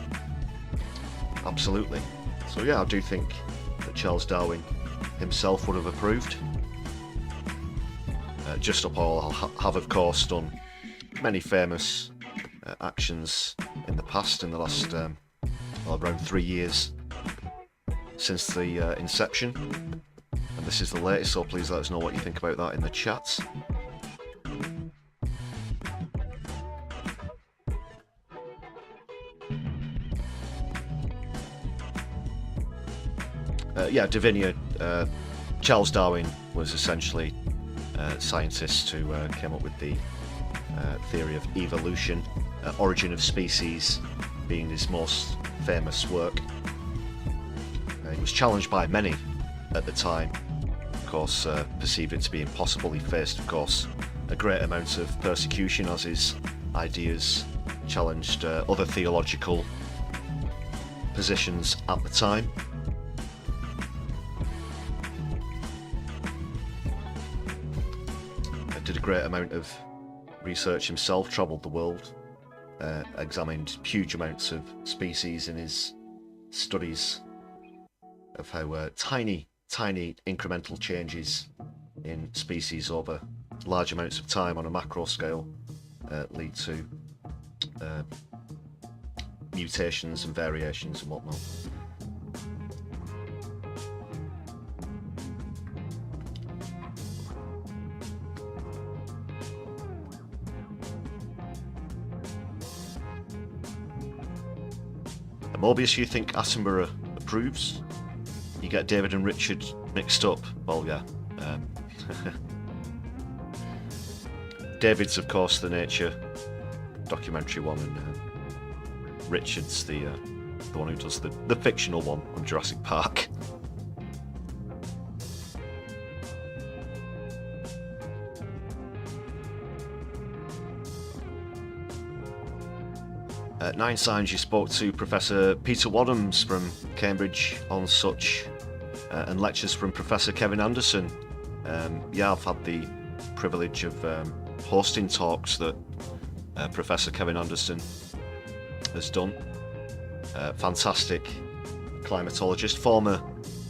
Absolutely. So yeah, I do think that Charles Darwin himself would have approved. Just Stop Oil have, of course, done many famous actions in the past, in the last around 3 years since the inception. And this is the latest, so please let us know what you think about that in the chat. Yeah, Davinia, Charles Darwin was essentially a scientist who came up with the theory of evolution, Origin of Species being his most famous work. He was challenged by many at the time, of course, perceived it to be impossible. He faced, of course, a great amount of persecution as his ideas challenged other theological positions at the time. Did a great amount of research himself, travelled the world, examined huge amounts of species in his studies of how tiny incremental changes in species over large amounts of time on a macro scale lead to mutations and variations and whatnot. Mobius, you think Attenborough approves? You get David and Richard mixed up? Well, yeah. David's, of course, the nature documentary one, and Richard's the one who does the fictional one on Jurassic Park. Nine Signs, you spoke to Professor Peter Wadhams from Cambridge on such, and lectures from Professor Kevin Anderson. Yeah, I've had the privilege of hosting talks that Professor Kevin Anderson has done. Fantastic climatologist, former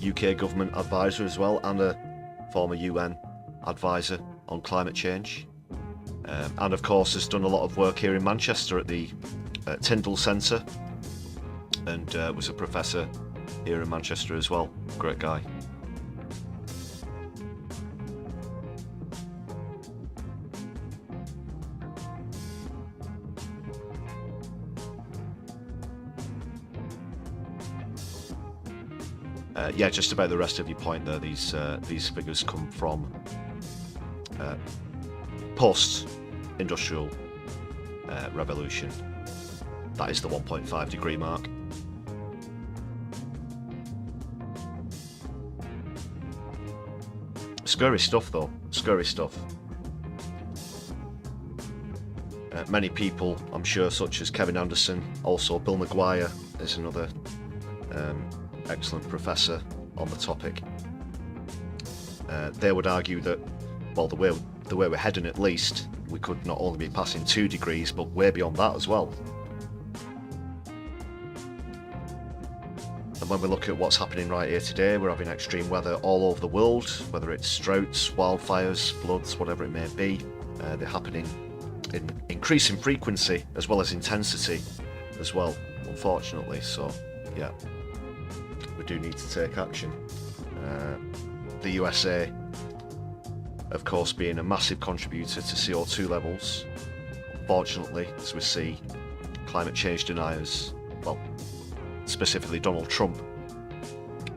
UK government advisor as well, and a former UN advisor on climate change. And of course has done a lot of work here in Manchester at the Tyndall Centre, and was a professor here in Manchester as well. Great guy. Yeah, just about the rest of your point there. These figures come from post-industrial revolution. That is the 1.5 degree mark. Scary stuff though, scary stuff. Many people, I'm sure, such as Kevin Anderson, also Bill Maguire is another excellent professor on the topic. They would argue that, well, the way we're heading, at least, we could not only be passing 2 degrees, but way beyond that as well. And when we look at what's happening right here today, we're having extreme weather all over the world, whether it's droughts, wildfires, floods, whatever it may be. They're happening in increasing frequency as well as intensity as well, unfortunately. So, yeah, we do need to take action. The USA, of course, being a massive contributor to CO2 levels. Unfortunately, as we see climate change deniers, well, specifically Donald Trump,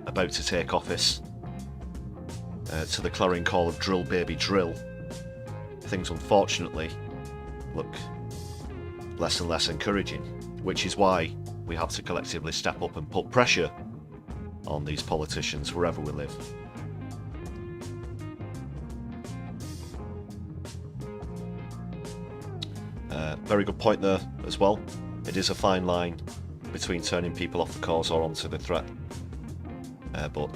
about to take office, to the clarion call of drill baby drill, things unfortunately look less and less encouraging, which is why we have to collectively step up and put pressure on these politicians wherever we live. Very good point there as well. It is a fine line between turning people off the cause or onto the threat. But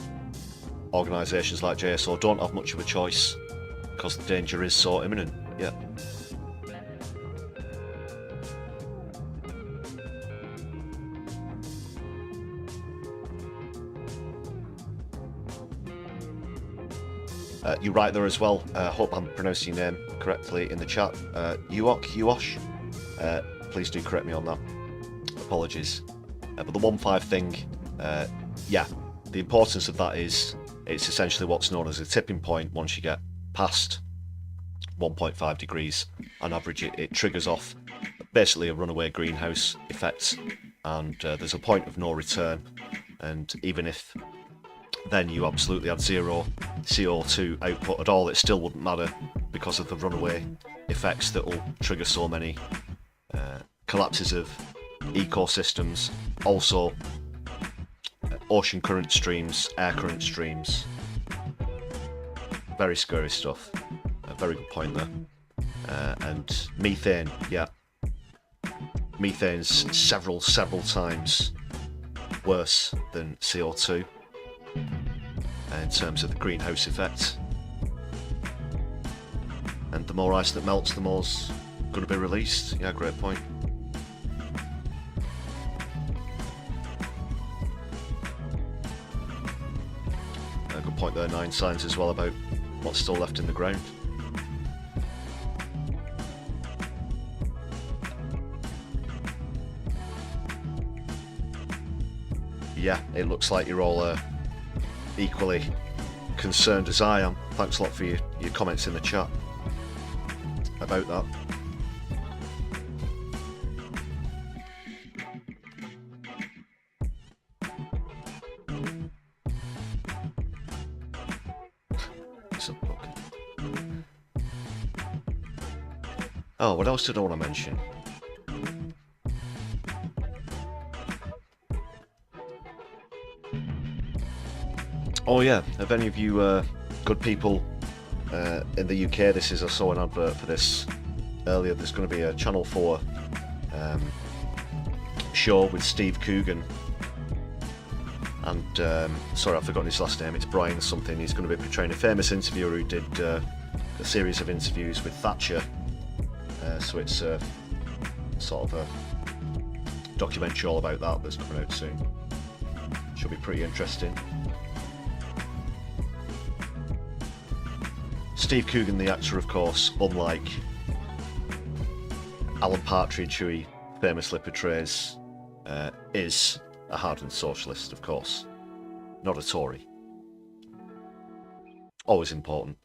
organisations like JSO don't have much of a choice because the danger is so imminent. Yeah. You're right there as well. I hope I'm pronouncing your name correctly in the chat. Uosh, please do correct me on that. Apologies. But the 1.5 thing, yeah, the importance of that is it's essentially what's known as a tipping point. Once you get past 1.5 degrees on average, it triggers off basically a runaway greenhouse effect, and there's a point of no return. And even if then you absolutely had zero CO2 output at all, it still wouldn't matter because of the runaway effects that will trigger so many collapses of ecosystems. Also, ocean current streams, air current streams. Very scary stuff. A very good point there. And methane, yeah. Methane's several times worse than CO2 in terms of the greenhouse effect. And the more ice that melts, the more's going to be released. Yeah, great point. Good point there, 9 signs as well about what's still left in the ground. Yeah, it looks like you're all equally concerned as I am. Thanks a lot for your comments in the chat about that. Oh, what else did I want to mention? Oh yeah, have any of you good people in the UK, I saw an advert for this earlier, there's going to be a Channel 4 show with Steve Coogan, and sorry, I've forgotten his last name, it's Brian something. He's going to be portraying a famous interviewer who did a series of interviews with Thatcher, so it's sort of a documentary all about that that's coming out soon. Should be pretty interesting. Steve Coogan, the actor, of course, unlike Alan Partridge, who he famously portrays, is a hardened socialist, of course, not a Tory. Always important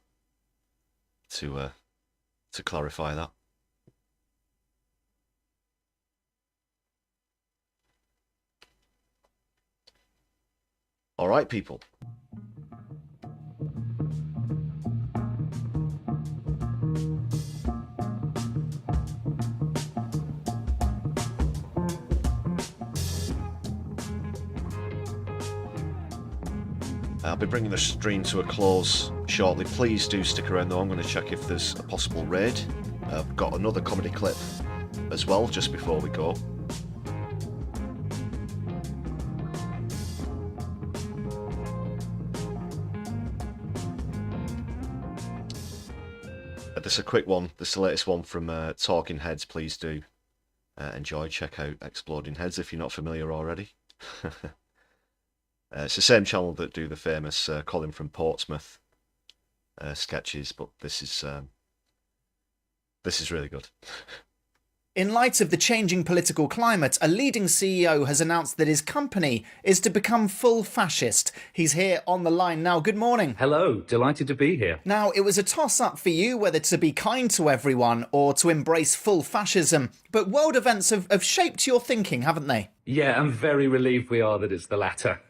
to clarify that. All right, people. I'll be bringing the stream to a close shortly. Please do stick around though. I'm going to check if there's a possible raid. I've got another comedy clip as well just before we go. This is a quick one. This is the latest one from Talking Heads. Please do enjoy. Check out Exploding Heads if you're not familiar already. It's the same channel that do the famous Colin from Portsmouth sketches, but this is really good. In light of the changing political climate, a leading CEO has announced that his company is to become full fascist. He's here on the line now. Good morning. Hello, delighted to be here. Now, it was a toss-up for you whether to be kind to everyone or to embrace full fascism, but world events have shaped your thinking, haven't they? Yeah, I'm very relieved we are that it's the latter.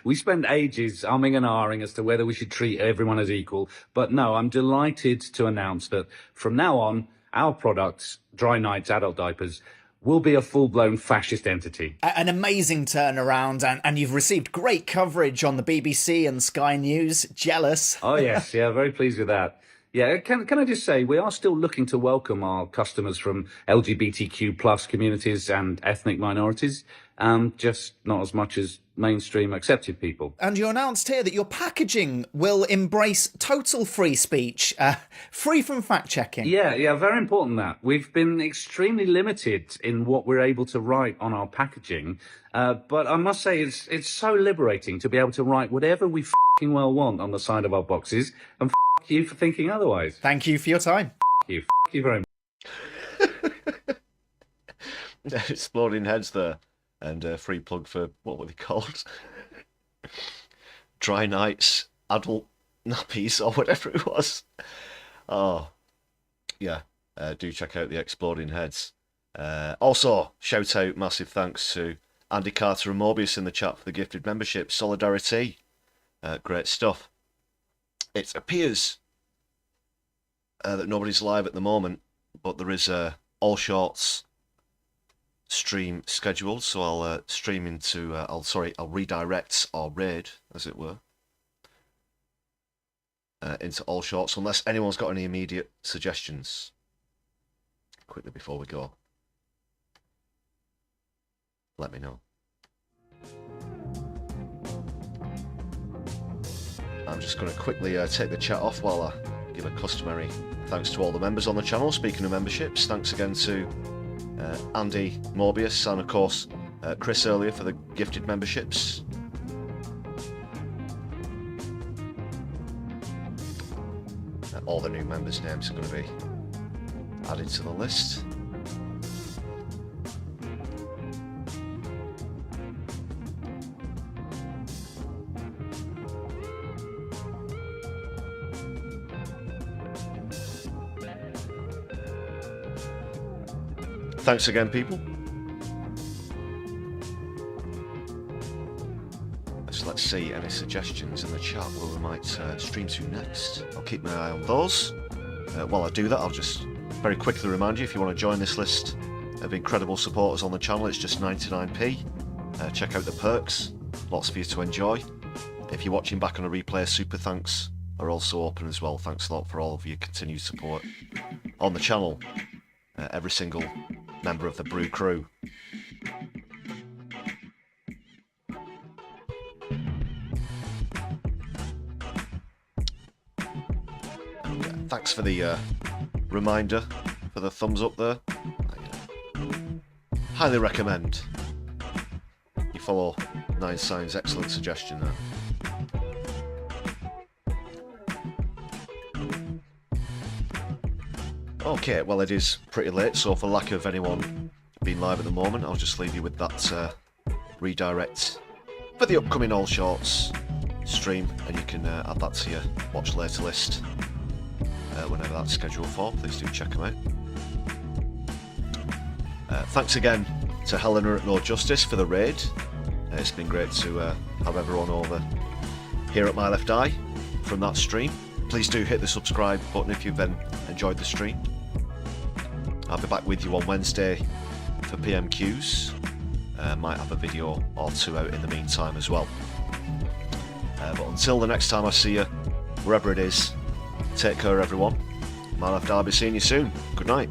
We spent ages umming and ahhing as to whether we should treat everyone as equal, but no, I'm delighted to announce that from now on, our products, Dry Nights adult diapers, will be a full-blown fascist entity. An amazing turnaround, and you've received great coverage on the BBC and Sky News. Jealous. Oh yes, yeah, very pleased with that. Yeah, can I just say, we are still looking to welcome our customers from LGBTQ plus communities and ethnic minorities, just not as much as mainstream accepted people. And you announced here that your packaging will embrace total free speech, free from fact-checking. Yeah, very important that. We've been extremely limited in what we're able to write on our packaging, but I must say it's so liberating to be able to write whatever we f***ing well want on the side of our boxes, and f*** you for thinking otherwise. Thank you for your time. you very much. Exploding heads there, and free plug for what were they called? Dry nights, adult nappies, or whatever it was. Oh, yeah. Do check out the Exploding Heads. Also, shout out, massive thanks to Andy Carter and Mobius in the chat for the gifted membership. Solidari-Tea. Great stuff. It appears that nobody's live at the moment, but there is a All Shorts stream scheduled, so I'll stream into, I'll redirect or raid, as it were, into All Shorts, unless anyone's got any immediate suggestions. Quickly before we go, let me know. I'm just going to quickly take the chat off while I give a customary thanks to all the members on the channel. Speaking of memberships, thanks again to Andy, Morbius, and of course Chris earlier for the gifted memberships. All the new members' names are going to be added to the list. Thanks again, people. Let's see any suggestions in the chat where we might stream to next. I'll keep my eye on those. While I do that, I'll just very quickly remind you, if you want to join this list of incredible supporters on the channel, it's just 99p. Check out the perks, lots for you to enjoy. If you're watching back on a replay, super thanks are also open as well. Thanks a lot for all of your continued support on the channel. Every single member of the Brew crew. And, thanks for the reminder for the thumbs up there. I highly recommend you follow Nine Signs' excellent suggestion there. Okay, well it is pretty late, so for lack of anyone being live at the moment, I'll just leave you with that redirect for the upcoming All Shorts stream, and you can add that to your watch later list whenever that's scheduled for. Please do check them out. Thanks again to Helena at No Justice for the raid. It's been great to have everyone over here at My Left Eye from that stream. Please do hit the subscribe button if you've enjoyed the stream. I'll be back with you on Wednesday for PMQs. Might have a video or two out in the meantime as well. But until the next time I see you, wherever it is, take care everyone. My Left Eye, be seeing you soon. Good night.